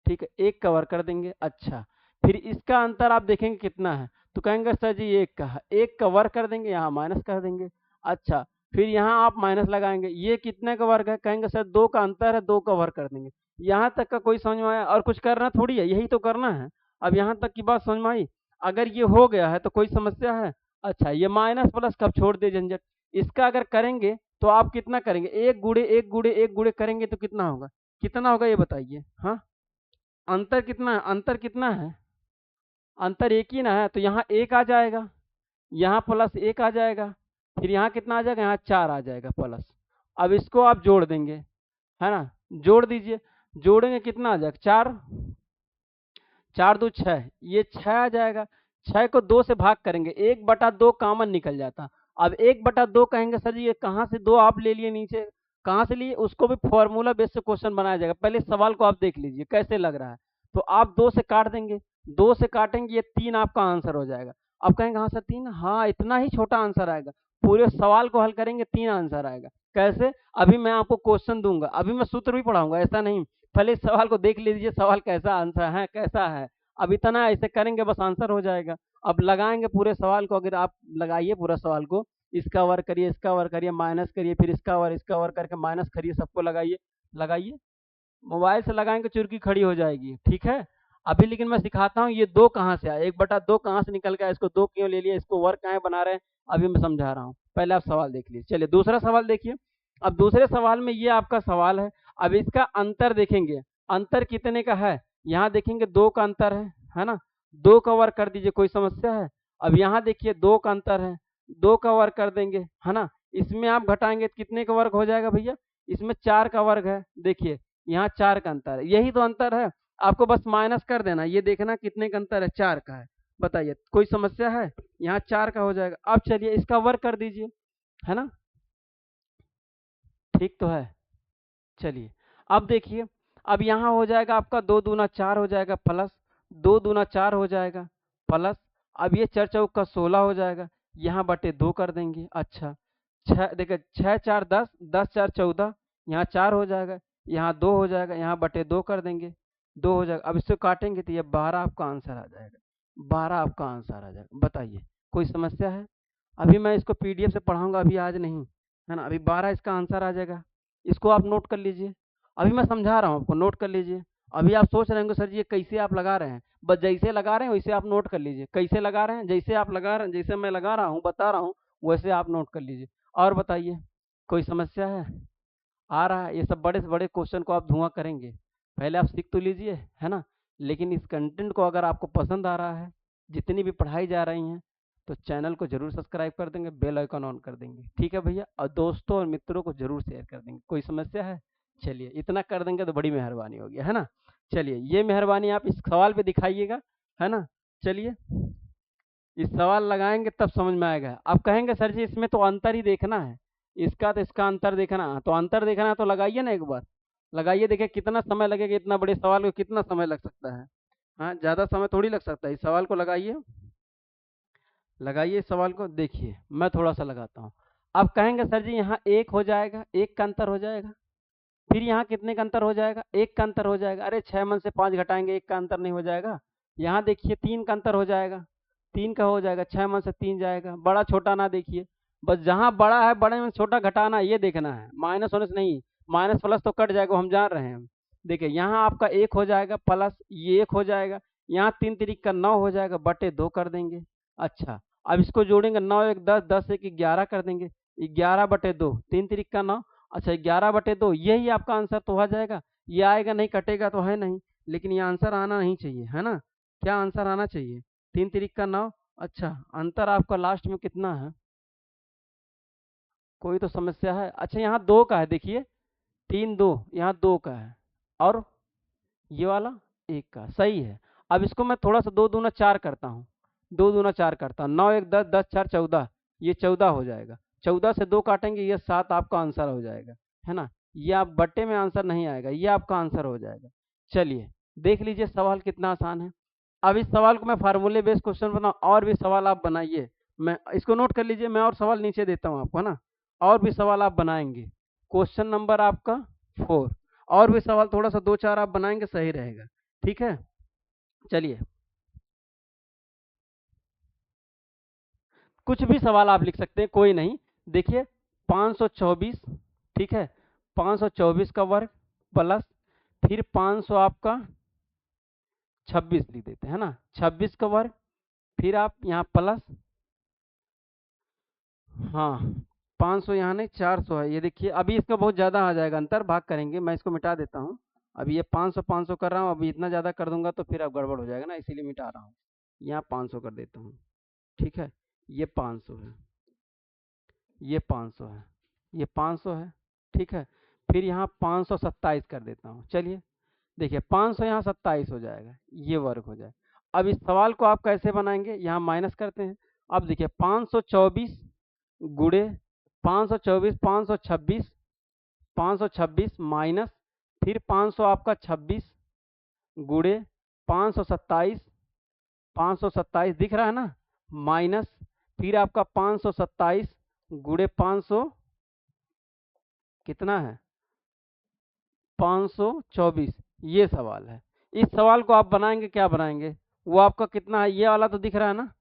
ठीक है, 1 का वर्क कर देंगे। अच्छा, फिर इसका अंतर आप देखेंगे कितना है, तो कहेंगे सर जी 1 का है, 1 का वर्क कर देंगे, यहाँ माइनस कर देंगे। अच्छा, फिर यहाँ आप माइनस लगाएंगे, ये कितने का वर्ग है, कहेंगे सर 2 का अंतर है, 2 का वर्क कर देंगे। यहाँ तक का कोई समझ में आया, और कुछ करना थोड़ी है, यही तो करना है। अब यहाँ तक की बात समझ में आई। अगर ये हो गया है तो कोई समस्या है। अच्छा, ये माइनस प्लस कब छोड़ दे झंझट। इसका अगर करेंगे तो आप कितना करेंगे, 1 गुणे 1 गुणे 1 गुणे करेंगे तो कितना होगा, कितना होगा ये बताइए। हाँ, अंतर कितना है, अंतर कितना है, अंतर 1 ही ना है, तो यहाँ 1 आ जाएगा, यहाँ प्लस 1 आ जाएगा, फिर यहाँ कितना आ जाएगा, यहाँ 4 आ जाएगा प्लस। अब इसको आप जोड़ देंगे, है ना, जोड़ दीजिए। जोड़ेंगे कितना आ जाएगा, 4, 4 दो 6, ये 6 आ जाएगा। 6 को 2 से भाग करेंगे, 1/2 कॉमन निकल जाता। अब 1/2 कहेंगे सर जी ये कहाँ से 2 आप ले लिए नीचे, कहाँ से लिए, उसको भी फॉर्मूला बेस से क्वेश्चन बनाया जाएगा। पहले इस सवाल को आप देख लीजिए कैसे लग रहा है। तो आप 2 से काट देंगे, 2 से काटेंगे, ये 3 आपका आंसर हो जाएगा। अब कहेंगे हाँ सर 3, हाँ इतना ही छोटा आंसर आएगा। पूरे सवाल को हल करेंगे 3 आंसर आएगा। कैसे, अभी मैं आपको क्वेश्चन दूंगा, अभी मैं सूत्र भी पढ़ाऊंगा, ऐसा नहीं। पहले इस सवाल को देख लीजिए, सवाल कैसा आंसर है, कैसा है। अब इतना ऐसे करेंगे बस आंसर हो जाएगा। अब लगाएंगे पूरे सवाल को, अगर आप लगाइए पूरा सवाल को, इसका वर्क करिए, इसका वर्क करिए, माइनस करिए, फिर इसका वर्क करके माइनस करिए, सबको लगाइए। लगाइए, मोबाइल से लगाएंगे चुरकी खड़ी हो जाएगी, ठीक है। अभी लेकिन मैं सिखाता हूँ ये 2 कहाँ से आया, 1/2 कहाँ से निकल गया, इसको 2 क्यों ले लिया, इसको वर्क कहाँ बना रहे हैं, अभी मैं समझा रहा हूँ। पहले आप सवाल देख लीजिए। चलिए दूसरा सवाल देखिए। अब दूसरे सवाल में ये आपका सवाल है। अब इसका अंतर देखेंगे, अंतर कितने का है, यहाँ देखेंगे 2 का अंतर है ना। 2 का वर्क कर दीजिए, कोई समस्या है। अब यहाँ देखिए 2 का अंतर है, 2 का वर्क कर देंगे, है ना। इसमें आप घटाएंगे तो कितने का वर्ग हो जाएगा भैया, इसमें 4 का वर्ग है, देखिए यहाँ 4 का अंतर है, यही तो अंतर है। आपको बस माइनस कर देना, ये देखना कितने का अंतर है, 4 का है। बताइए कोई समस्या है, यहाँ 4 का हो जाएगा। अब चलिए इसका वर्ग कर दीजिए, है ना, ठीक तो है। चलिए अब देखिए, अब यहाँ हो जाएगा आपका 2 दूना 4 हो जाएगा प्लस, 2 दूना 4 हो जाएगा प्लस। अब ये 4 चौक का 16 हो जाएगा, यहाँ बटे 2 कर देंगे। अच्छा, 6 देखिए 6 4 10, 10 4 14, यहाँ 4 हो जाएगा, यहाँ 2 हो जाएगा, यहाँ बटे 2 कर देंगे, 2 हो जाएगा। अब इसको काटेंगे तो ये 12 आपका आंसर आ जाएगा, 12 आपका आंसर आ जाएगा। बताइए कोई समस्या है। अभी मैं इसको पीडीएफ से पढ़ाऊंगा, अभी आज नहीं, है ना। अभी 12 इसका आंसर आ जाएगा, इसको आप नोट कर लीजिए। अभी मैं समझा रहा हूँ आपको, नोट कर लीजिए। अभी आप सोच रहे होंगे सर जी ये कैसे आप लगा रहे हैं, बस जैसे लगा रहे हैं वैसे आप नोट कर लीजिए। कैसे लगा रहे हैं, जैसे आप लगा रहे हैं, जैसे मैं लगा रहा हूँ बता रहा हूँ, वैसे आप नोट कर लीजिए। और बताइए कोई समस्या है, आ रहा है। ये सब बड़े से बड़े क्वेश्चन को आप धुआं करेंगे, पहले आप सीख तो लीजिए, है ना। लेकिन इस कंटेंट को अगर आपको पसंद आ रहा है, जितनी भी पढ़ाई जा रही हैं, तो चैनल को जरूर सब्सक्राइब कर देंगे, बेल आइकन ऑन कर देंगे, ठीक है भैया। और दोस्तों और मित्रों को जरूर शेयर कर देंगे। कोई समस्या है, चलिए इतना कर देंगे तो बड़ी मेहरबानी होगी, है ना। चलिए ये मेहरबानी आप इस सवाल पे दिखाइएगा, है ना। चलिए इस सवाल लगाएंगे तब समझ में आएगा। अब कहेंगे सर जी इसमें तो अंतर ही देखना है, इसका तो इसका अंतर देखना, तो अंतर देखना है तो लगाइए ना एक बार, लगाइए, देखिए कितना समय लगेगा, इतना बड़े सवाल को कितना समय लग सकता है। हाँ, ज़्यादा समय थोड़ी लग सकता है। इस सवाल को लगाइए, लगाइए इस सवाल को। देखिए मैं थोड़ा सा लगाता हूँ। अब कहेंगे सर जी यहाँ 1 हो जाएगा, 1 का अंतर हो जाएगा, फिर यहाँ कितने का अंतर हो जाएगा, 1 का अंतर हो जाएगा। अरे 6 में से 5 घटाएंगे, 1 का अंतर नहीं हो जाएगा। यहाँ देखिए 3 का अंतर हो जाएगा, 3 का हो जाएगा, 6 में से 3 जाएगा। बड़ा छोटा ना देखिए, बस जहाँ बड़ा है बड़े में छोटा घटाना ये देखना है, माइनस होने से नहीं, माइनस प्लस तो कट जाएगा, हम जान रहे हैं। देखिए यहाँ आपका 1 हो जाएगा प्लस ये 1 हो जाएगा, यहाँ 3 तिरिक का 9 हो जाएगा, बटे 2 कर देंगे। अच्छा, अब इसको जोड़ेंगे, 9 1 10, 10 1 11 कर देंगे, 11 बटे 2, 3 तिरिक का 9। अच्छा 11/2, यही आपका आंसर तो आ जाएगा। ये आएगा नहीं, कटेगा तो है नहीं, लेकिन ये आंसर आना नहीं चाहिए, है ना। क्या आंसर आना चाहिए? 3 तिरिक का 9। अच्छा, अंतर आपका लास्ट में कितना है? कोई तो समस्या है। अच्छा, यहाँ 2 का है, देखिए 3 2, यहाँ 2 का है, और ये वाला 1 का, सही है। अब इसको मैं थोड़ा सा 2 दूना 4 करता हूँ, 2 दूना 4 करता हूँ, 9 1 10, 10 4 14, ये 14 हो जाएगा। 14 से 2 काटेंगे, ये 7 आपका आंसर हो जाएगा, है ना। ये आप बट्टे में आंसर नहीं आएगा, ये आपका आंसर हो जाएगा। चलिए देख लीजिए सवाल कितना आसान है। अब इस सवाल को मैं फार्मूले बेस्ड क्वेश्चन बनाऊँ, और भी सवाल आप बनाइए, मैं इसको नोट कर लीजिए, मैं और सवाल नीचे देता हूँ आपको, है ना। और भी सवाल आप बनाएंगे, क्वेश्चन नंबर आपका 4, और भी सवाल थोड़ा सा 2 4 आप बनाएंगे, सही रहेगा, ठीक है। चलिए कुछ भी सवाल आप लिख सकते हैं, कोई नहीं। देखिए 524, ठीक है, 524 का वर्ग प्लस फिर 500 आपका 26 लिख देते हैं, है ना, 26 का वर्ग, फिर आप यहाँ प्लस, हाँ 500 यहाँ नहीं 400 है, ये देखिए अभी इसका बहुत ज़्यादा आ जाएगा अंतर, भाग करेंगे, मैं इसको मिटा देता हूँ। अभी ये 500 500 कर रहा हूँ, अभी इतना ज़्यादा कर दूंगा तो फिर अब गड़बड़ हो जाएगा ना, इसीलिए मिटा रहा हूँ। यहाँ 500 कर देता हूँ, ठीक है, ये 500 है, ये 500 है, ये 500 है, ठीक है। फिर यहाँ 527 कर देता हूँ। चलिए देखिए 500 यहाँ 27 हो जाएगा, ये वर्ग हो जाए। अब इस सवाल को आप कैसे बनाएंगे, यहाँ माइनस करते हैं। अब देखिए 524 गुड़े 524 526, 526 माइनस फिर 500 आपका 26 गुड़े 527, 527 दिख रहा है ना, माइनस फिर आपका 527 गुड़े 500 कितना है 524, ये सवाल है। इस सवाल को आप बनाएंगे, क्या बनाएंगे, वो आपका कितना है, ये वाला तो दिख रहा है ना,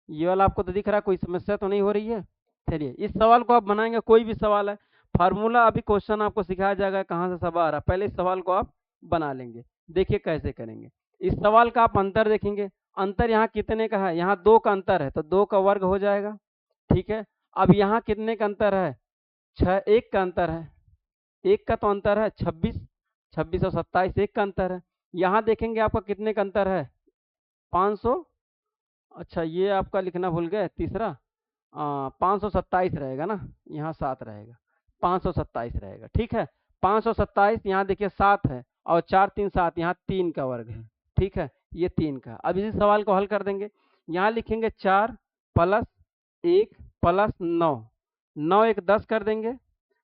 ये वाला आपको तो दिख रहा है, कोई समस्या तो नहीं हो रही है। चलिए इस सवाल को आप बनाएंगे, कोई भी सवाल है, फार्मूला अभी क्वेश्चन आपको सिखाया जाएगा कहाँ से सब आ रहा है, पहले इस सवाल को आप बना लेंगे। देखिए कैसे करेंगे, इस सवाल का आप अंतर देखेंगे, अंतर यहाँ कितने का है, यहाँ 2 का अंतर है, तो 2 का वर्ग हो जाएगा, ठीक है। अब यहाँ कितने का अंतर है, 1 का अंतर है, 1 का तो अंतर है 26, 26 और 27 1 का अंतर है। यहाँ देखेंगे आपका कितने का अंतर है 500, अच्छा ये आपका लिखना भूल गए तीसरा, 527 रहेगा ना, यहाँ 7 रहेगा, 527 रहेगा, ठीक है। 527 यहाँ देखिए 7 है, और 4 3 7, यहाँ 3 का वर्ग है, ठीक है, ये 3 का। अब इसी सवाल को हल कर देंगे, यहाँ लिखेंगे 4 प्लस 1 प्लस 9, 9 1 10 कर देंगे,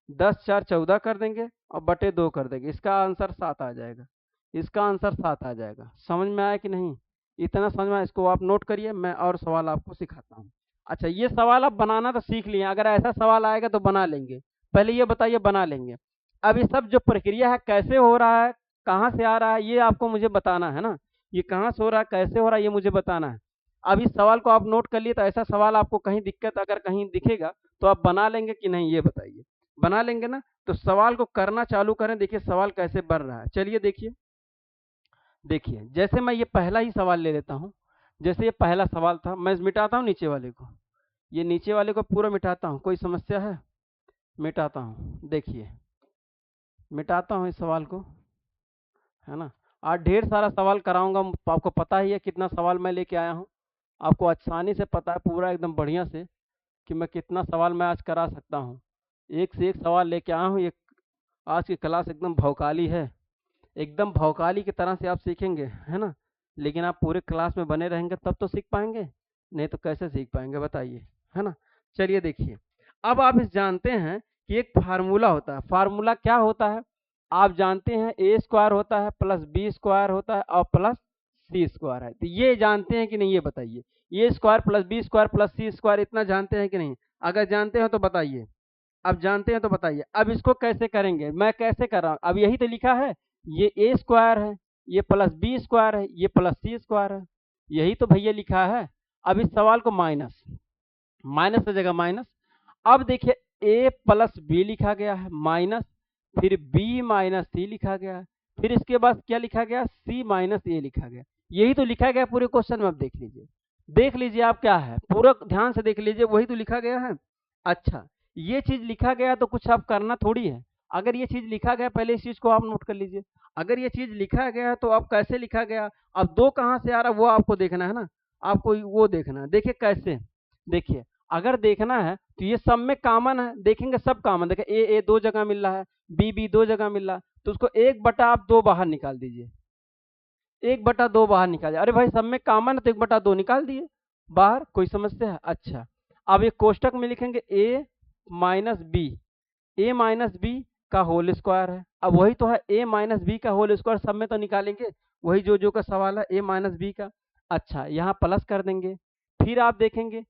10 4 14 कर देंगे, और बटे 2 कर देंगे, इसका आंसर 7 आ जाएगा, इसका आंसर 7 आ जाएगा। समझ में आया कि नहीं, इतना समझ में आया, इसको आप नोट करिए, मैं और सवाल आपको सिखाता हूँ। अच्छा ये सवाल आप बनाना तो सीख लिए, अगर ऐसा सवाल आएगा तो बना लेंगे, पहले ये बताइए बना लेंगे। अब ये सब जो प्रक्रिया है कैसे हो रहा है, कहाँ से आ रहा है, ये आपको मुझे बताना है ना, ये कहाँ से हो रहा है कैसे हो रहा है ये मुझे बताना है। अब इस सवाल को आप नोट कर लिए, तो ऐसा सवाल आपको कहीं दिक्कत अगर कहीं दिखेगा तो आप बना लेंगे कि नहीं, ये बताइए, बना लेंगे ना। तो सवाल को करना चालू करें, देखिए सवाल कैसे बन रहा है। चलिए देखिए, देखिए जैसे मैं ये पहला ही सवाल ले लेता हूँ, जैसे ये पहला सवाल था, मैं मिटाता हूँ नीचे वाले को, ये नीचे वाले को पूरा मिटाता हूँ, कोई समस्या है, मिटाता हूँ, देखिए मिटाता हूँ इस सवाल को, है ना। आज ढेर सारा सवाल कराऊंगा, आपको पता ही है कितना सवाल मैं लेके आया हूँ, आपको आसानी से पता है पूरा एकदम बढ़िया से कि मैं कितना सवाल मैं आज करा सकता हूँ, एक से एक सवाल लेके आया हूँ। ये आज की क्लास एकदम भौकाली है, एकदम भौकाली की तरह से आप सीखेंगे, है ना। लेकिन आप पूरे क्लास में बने रहेंगे तब तो सीख पाएंगे, नहीं तो कैसे सीख पाएंगे बताइए, है ना। चलिए देखिए, अब आप इस जानते हैं कि एक फार्मूला होता है, फार्मूला क्या होता है, आप जानते हैं ए स्क्वायर होता है प्लस बी स्क्वायर होता है और प्लस सी स्क्वायर है, तो ये जानते हैं कि नहीं, ये बताइए, A square plus B square plus C square इतना जानते हैं कि नहीं, अगर जानते हो तो बताइए, अब जानते हैं तो बताइए। अब इसको कैसे करेंगे, मैं कैसे कर रहा हूँ, अब यही तो लिखा है, ये ए स्क्वायर है, ये प्लस बी स्क्वायर है, ये प्लस सी स्क्वायर है, यही तो भैया लिखा है। अब इस सवाल को माइनस, माइनस की जगह माइनस, अब देखिए ए प्लस बी लिखा गया है माइनस, फिर बी माइनस सी लिखा गया है, फिर इसके बाद क्या लिखा गया, सी माइनस ए लिखा गया, यही तो लिखा गया पूरे क्वेश्चन में। अब देख लीजिए, देख लीजिए आप क्या है, पूरा ध्यान से देख लीजिए, वही तो लिखा गया है। अच्छा ये चीज लिखा गया तो कुछ आप करना थोड़ी है, अगर ये चीज़ लिखा गया, पहले इस चीज़ को आप नोट कर लीजिए। अगर ये चीज़ लिखा गया है तो अब कैसे लिखा गया, अब 2 कहाँ से आ रहा है वो आपको देखना है ना, आपको वो देखना है। देखिए कैसे, देखिए अगर देखना है तो ये सब में कॉमन है, देखेंगे सब कॉमन, देखिए ए 2 जगह मिल रहा है, बी 2 जगह मिल रहा है, तो उसको 1/2 आप 2 बाहर निकाल दीजिए, 1/2 बाहर निकाल दिया। अरे भाई सब में कॉमन है तो 1/2 निकाल दिए बाहर, कोई समस्या है? अच्छा, अब एक कोष्टक में लिखेंगे a minus b, a minus b का होल स्क्वायर है। अब वही तो है, a माइनस बी का होल स्क्वायर सब में तो निकालेंगे, वही जो का सवाल है a माइनस बी का। अच्छा, यहाँ प्लस कर देंगे, फिर आप देखेंगे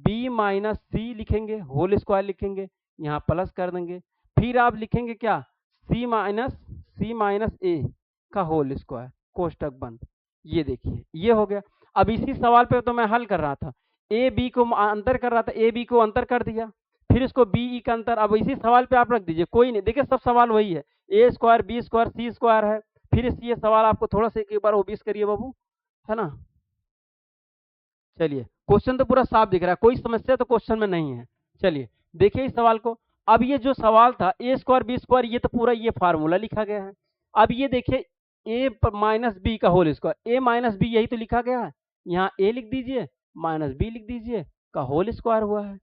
b माइनस सी लिखेंगे, होल स्क्वायर लिखेंगे, यहाँ प्लस कर देंगे, फिर आप लिखेंगे क्या, सी माइनस ए का होल स्क्वायर, कोष्टक बंद। ये देखिए ये हो गया। अब इसी सवाल पे तो मैं हल कर रहा था, ए बी को अंतर कर रहा था, ए बी को अंतर कर दिया, फिर इसको बी ई का अंतर, अब इसी सवाल पे आप रख दीजिए, कोई नहीं, देखिए सब सवाल वही है, ए स्क्वायर बी स्क्वायर सी स्क्वायर है। फिर इस ये सवाल आपको थोड़ा सा एक बार ओबीस करिए बाबू, है ना। चलिए क्वेश्चन तो पूरा साफ दिख रहा है, कोई समस्या तो क्वेश्चन में नहीं है। चलिए देखिए इस सवाल को, अब ये जो सवाल था ए स्क्वायर बी स्क्वायर, ये तो पूरा ये फार्मूला लिखा गया है। अब ये देखिए ए माइनस बी का होल स्क्वायर, ए माइनस बी यही तो लिखा गया है, यहाँ ए लिख दीजिए माइनस बी लिख दीजिए का होल स्क्वायर हुआ है,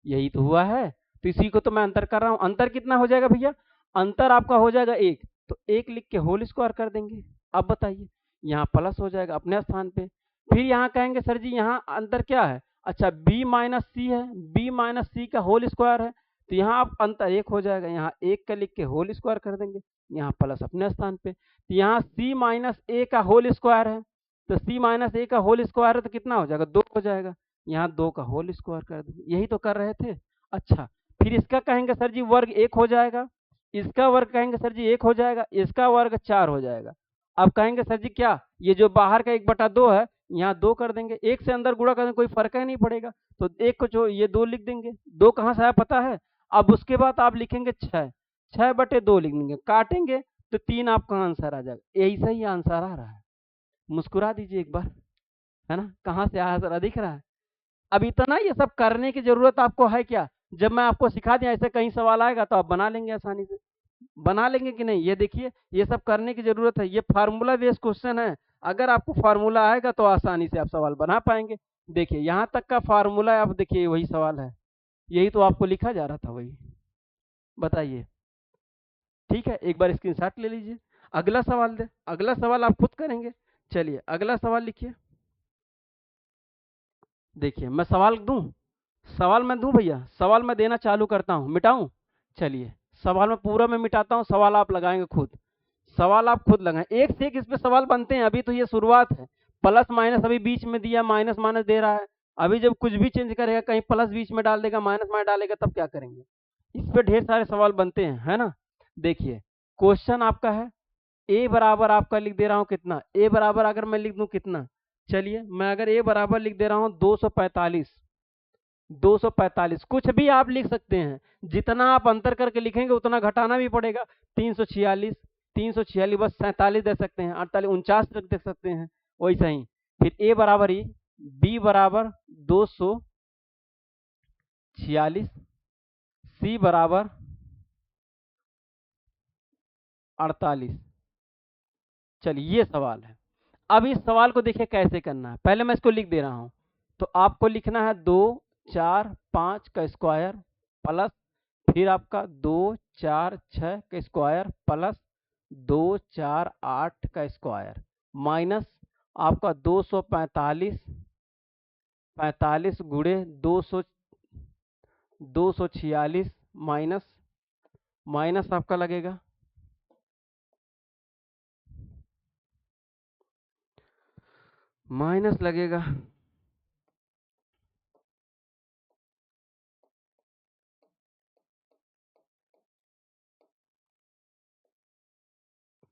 यही तो हुआ है। तो इसी को तो मैं अंतर कर रहा हूँ। अंतर कितना हो जाएगा भैया, अंतर आपका हो जाएगा 1, तो 1 लिख के होल स्क्वायर कर देंगे। अब बताइए, यहाँ प्लस हो जाएगा अपने स्थान पे, फिर यहाँ कहेंगे सर जी यहाँ अंतर क्या है, अच्छा b माइनस सी है, b माइनस सी का होल स्क्वायर है, तो यहाँ आप अंतर 1 हो जाएगा, यहाँ 1 का लिख के होल स्क्वायर कर देंगे, यहाँ प्लस अपने स्थान पे, तो यहाँ c माइनस ए का होल स्क्वायर है, तो c माइनस ए का होल स्क्वायर है तो कितना हो जाएगा, 2 हो जाएगा, यहाँ 2 का होल स्क्वायर कर देंगे, यही तो कर रहे थे। अच्छा, फिर इसका कहेंगे सर जी वर्ग 1 हो जाएगा, इसका वर्ग कहेंगे सर जी 1 हो जाएगा, इसका वर्ग 4 हो जाएगा। अब कहेंगे सर जी क्या, ये जो बाहर का 1/2 है, यहाँ 2 कर देंगे, 1 से अंदर गुणा कर देंगे, कोई फर्क ही नहीं पड़ेगा, तो 1 को जो ये 2 लिख देंगे, 2 कहाँ से आया पता है। अब उसके बाद आप लिखेंगे 6, 6/2 लिख देंगे, काटेंगे तो 3 आपका आंसर आ जाएगा, यही सही आंसर आ रहा है। मुस्कुरा दीजिए एक बार, है ना, कहाँ से आंसर दिख रहा है। अब इतना ये सब करने की जरूरत आपको है क्या, जब मैं आपको सिखा दिया ऐसे कहीं सवाल आएगा तो आप बना लेंगे आसानी से, बना लेंगे कि नहीं। ये देखिए ये सब करने की जरूरत है, ये फार्मूला बेस्ड क्वेश्चन है, अगर आपको फार्मूला आएगा तो आसानी से आप सवाल बना पाएंगे। देखिए यहाँ तक का फार्मूला है, आप देखिए वही सवाल है, यही तो आपको लिखा जा रहा था वही, बताइए। ठीक है, एक बार स्क्रीनशॉट ले लीजिए, अगला सवाल दे, अगला सवाल आप खुद करेंगे। चलिए अगला सवाल लिखिए, देखिए मैं सवाल दूं, सवाल मैं दूं भैया, सवाल मैं देना चालू करता हूं, मिटाऊं। चलिए सवाल में पूरा मैं मिटाता हूं, सवाल आप लगाएंगे खुद, सवाल आप खुद लगाएं, एक से एक इस पे सवाल बनते हैं, अभी तो ये शुरुआत है। प्लस माइनस अभी बीच में दिया, माइनस माइनस दे रहा है, अभी जब कुछ भी चेंज करेगा, कहीं प्लस बीच में डाल देगा, माइनस माइनस डालेगा, तब क्या करेंगे। इस पे ढेर सारे सवाल बनते हैं, है ना। देखिए क्वेश्चन आपका है, ए बराबर आपका लिख दे रहा हूं कितना, ए बराबर अगर मैं लिख दूं कितना, चलिए मैं अगर ए बराबर लिख दे रहा हूं 245, 245 कुछ भी आप लिख सकते हैं, जितना आप अंतर करके लिखेंगे उतना घटाना भी पड़ेगा, 346, 346 बस 47 दे सकते हैं, 48 49 तक दे सकते हैं, वैसा ही। फिर ए बराबर ही बी बराबर 246, सी बराबर 48। चलिए ये सवाल है, अब इस सवाल को देखिए कैसे करना है, पहले मैं इसको लिख दे रहा हूं, तो आपको लिखना है 2 4 5 का स्क्वायर प्लस, फिर आपका 2 4 6 का स्क्वायर प्लस 2 4 8 का स्क्वायर माइनस आपका 245, 45 गुणे 246 माइनस, माइनस आपका लगेगा माइनस लगेगा,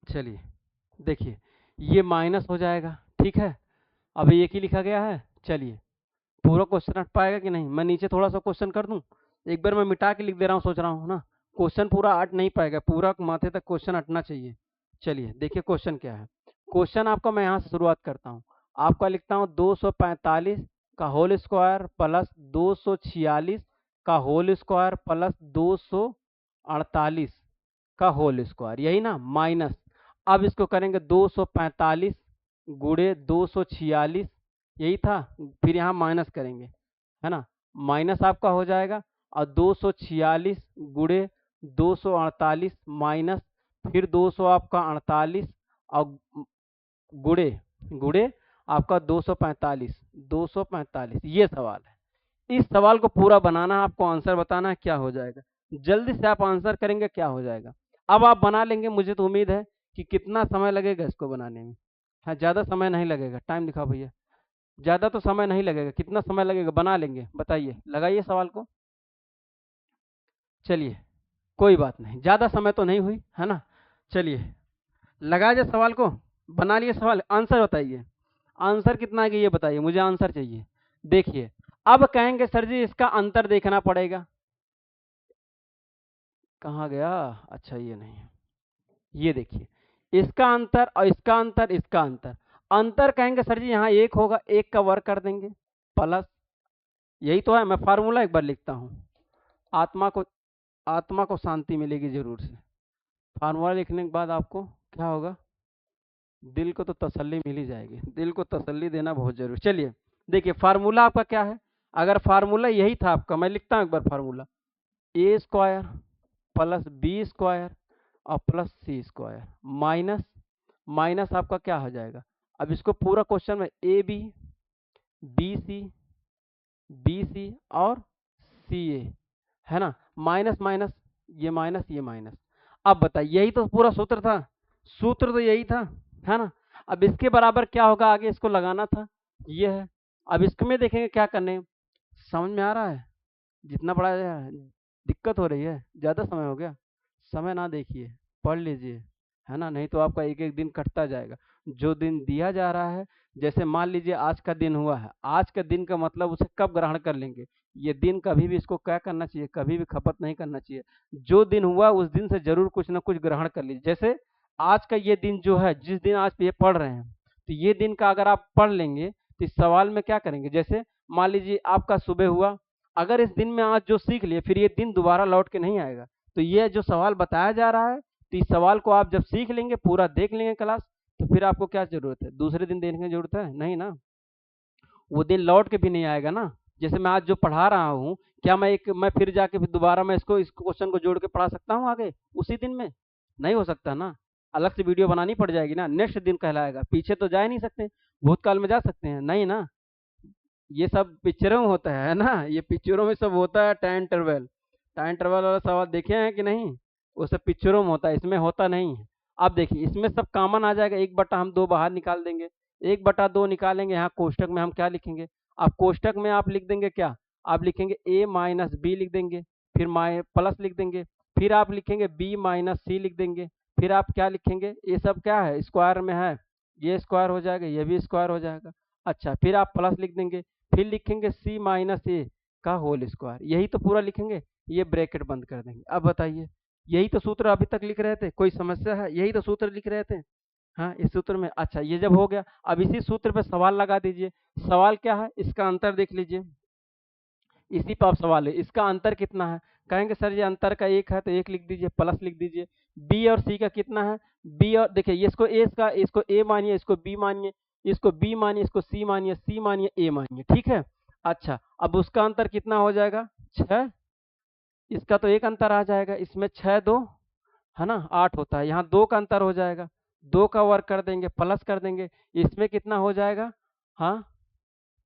चलिए देखिए ये माइनस हो जाएगा, ठीक है, अभी एक ही लिखा गया है। चलिए पूरा क्वेश्चन हट पाएगा कि नहीं, मैं नीचे थोड़ा सा क्वेश्चन कर दूं, एक बार मैं मिटा के लिख दे रहा हूँ, सोच रहा हूँ ना, क्वेश्चन पूरा हट नहीं पाएगा, पूरा माथे तक क्वेश्चन हटना चाहिए। चलिए देखिए क्वेश्चन क्या है, क्वेश्चन आपका मैं यहाँ से शुरुआत करता हूँ, आपका लिखता हूँ 245 का होल स्क्वायर प्लस 246 का होल स्क्वायर प्लस 248 का होल स्क्वायर, यही ना, माइनस। अब इसको करेंगे 245 गुणे 246, यही था, फिर यहाँ माइनस करेंगे, है ना, माइनस आपका हो जाएगा, और 246 गुणे 248 माइनस, फिर 200 आपका 48, और गुणे गुणे आपका 245, ये सवाल है। इस सवाल को पूरा बनाना है, आपको आंसर बताना है क्या हो जाएगा। जल्दी से आप आंसर करेंगे क्या हो जाएगा। अब आप बना लेंगे, मुझे तो उम्मीद है कि कितना समय लगेगा इसको बनाने में। हाँ, ज़्यादा समय नहीं लगेगा, टाइम दिखाओ भैया। ज़्यादा तो समय नहीं लगेगा, कितना समय लगेगा, बना लेंगे, बताइए, लगाइए सवाल को। चलिए, कोई बात नहीं, ज़्यादा समय तो नहीं हुई, है ना। चलिए, लगा जाए सवाल को, बना लिए सवाल, आंसर बताइए। आंसर कितना है कि ये बताइए, मुझे आंसर चाहिए। देखिए, अब कहेंगे सर जी इसका अंतर देखना पड़ेगा। कहाँ गया, अच्छा ये नहीं है, ये देखिए, इसका अंतर और इसका अंतर, इसका अंतर, अंतर कहेंगे सर जी यहाँ एक होगा, एक का वर्ग कर देंगे, प्लस, यही तो है। मैं फार्मूला एक बार लिखता हूँ, आत्मा को आत्मा को शांति मिलेगी जरूर से। फार्मूला लिखने के बाद आपको क्या होगा, दिल को तो तसल्ली मिल ही जाएगी, दिल को तसल्ली देना बहुत जरूरी। चलिए देखिए, फार्मूला आपका क्या है, अगर फार्मूला यही था आपका, मैं लिखता हूँ एक बार फार्मूला, ए स्क्वायर प्लस बी स्क्वायर और प्लस सी स्क्वायर माइनस, माइनस आपका क्या हो जाएगा। अब इसको पूरा क्वेश्चन में ए बी, बी सी और सी ए, है ना, माइनस माइनस, ये माइनस ये माइनस। अब बताइए, यही तो पूरा सूत्र था, सूत्र तो यही था, है ना। अब इसके बराबर क्या होगा, आगे इसको लगाना था, ये है। अब इसमें देखेंगे क्या करने हैं। समझ में आ रहा है, जितना पढ़ा जाए, दिक्कत हो रही है, ज़्यादा समय हो गया, समय ना देखिए, पढ़ लीजिए, है ना, नहीं तो आपका एक एक दिन कटता जाएगा। जो दिन दिया जा रहा है, जैसे मान लीजिए आज का दिन हुआ है, आज का दिन का मतलब उसे कब ग्रहण कर लेंगे, ये दिन कभी भी इसको क्या करना चाहिए, कभी भी खपत नहीं करना चाहिए। जो दिन हुआ उस दिन से जरूर कुछ ना कुछ ग्रहण कर लीजिए। जैसे आज का ये दिन जो है, जिस दिन आज ये पढ़ रहे हैं, तो ये दिन का अगर आप पढ़ लेंगे तो इस सवाल में क्या करेंगे, जैसे मान लीजिए आपका सुबह हुआ, अगर इस दिन में आज जो सीख लिए, फिर ये दिन दोबारा लौट के नहीं आएगा। तो ये जो सवाल बताया जा रहा है, तो इस सवाल को आप जब सीख लेंगे, पूरा देख लेंगे क्लास, तो फिर आपको क्या जरूरत है, दूसरे दिन देखने की जरूरत है नहीं ना, वो दिन लौट के भी नहीं आएगा ना। जैसे मैं आज जो पढ़ा रहा हूँ, क्या मैं फिर जाके फिर दोबारा मैं इसको इस क्वेश्चन को जोड़ के पढ़ा सकता हूँ आगे उसी दिन में, नहीं हो सकता ना, अलग से वीडियो बनानी पड़ जाएगी ना, नेक्स्ट दिन कहलाएगा, पीछे तो जा ही नहीं सकते, भूतकाल में जा सकते हैं नहीं ना। ये सब पिक्चरों में होता है ना, ये पिक्चरों में सब होता है, टाइम ट्रेवल वाला सवाल देखे हैं कि नहीं, वो सब पिक्चरों में होता है, इसमें होता नहीं है। अब देखिए, इसमें सब कॉमन आ जाएगा, 1/2 बाहर निकाल देंगे, 1/2 निकालेंगे, यहाँ कोष्टक में हम क्या लिखेंगे, अब कोष्टक में आप लिख देंगे क्या, आप लिखेंगे a माइनस बी लिख देंगे, फिर प्लस लिख देंगे, फिर आप लिखेंगे b माइनस सी लिख देंगे, फिर आप क्या लिखेंगे, ये सब क्या है, स्क्वायर में है, ये स्क्वायर हो जाएगा, ये भी स्क्वायर हो जाएगा। अच्छा, फिर आप प्लस लिख देंगे, फिर लिखेंगे सी माइनस ए का होल स्क्वायर, यही तो पूरा लिखेंगे, ये ब्रैकेट बंद कर देंगे। अब बताइए, यही तो सूत्र अभी तक लिख रहे थे, कोई समस्या है, यही तो सूत्र लिख रहे थे, हाँ इस सूत्र में। अच्छा, ये जब हो गया, अब इसी सूत्र पे सवाल लगा दीजिए। सवाल क्या है, इसका अंतर देख लीजिए, इसी पर आप सवाल है, इसका अंतर कितना है, कहेंगे सर ये अंतर का 1 है, तो 1 लिख दीजिए, प्लस लिख दीजिए। बी और सी का कितना है, बी और देखिए, इसको ए मानिए, इसको बी मानिए, इसको बी मानिए, इसको सी मानिए, सी मानिए, ए मानिए, ठीक है। अच्छा, अब उसका अंतर कितना हो जाएगा, 6, इसका तो एक अंतर आ जाएगा, इसमें 6 2, है ना, 8 होता है, यहाँ 2 का अंतर हो जाएगा, 2 का वर्ग कर देंगे, प्लस कर देंगे, इसमें कितना हो जाएगा, हाँ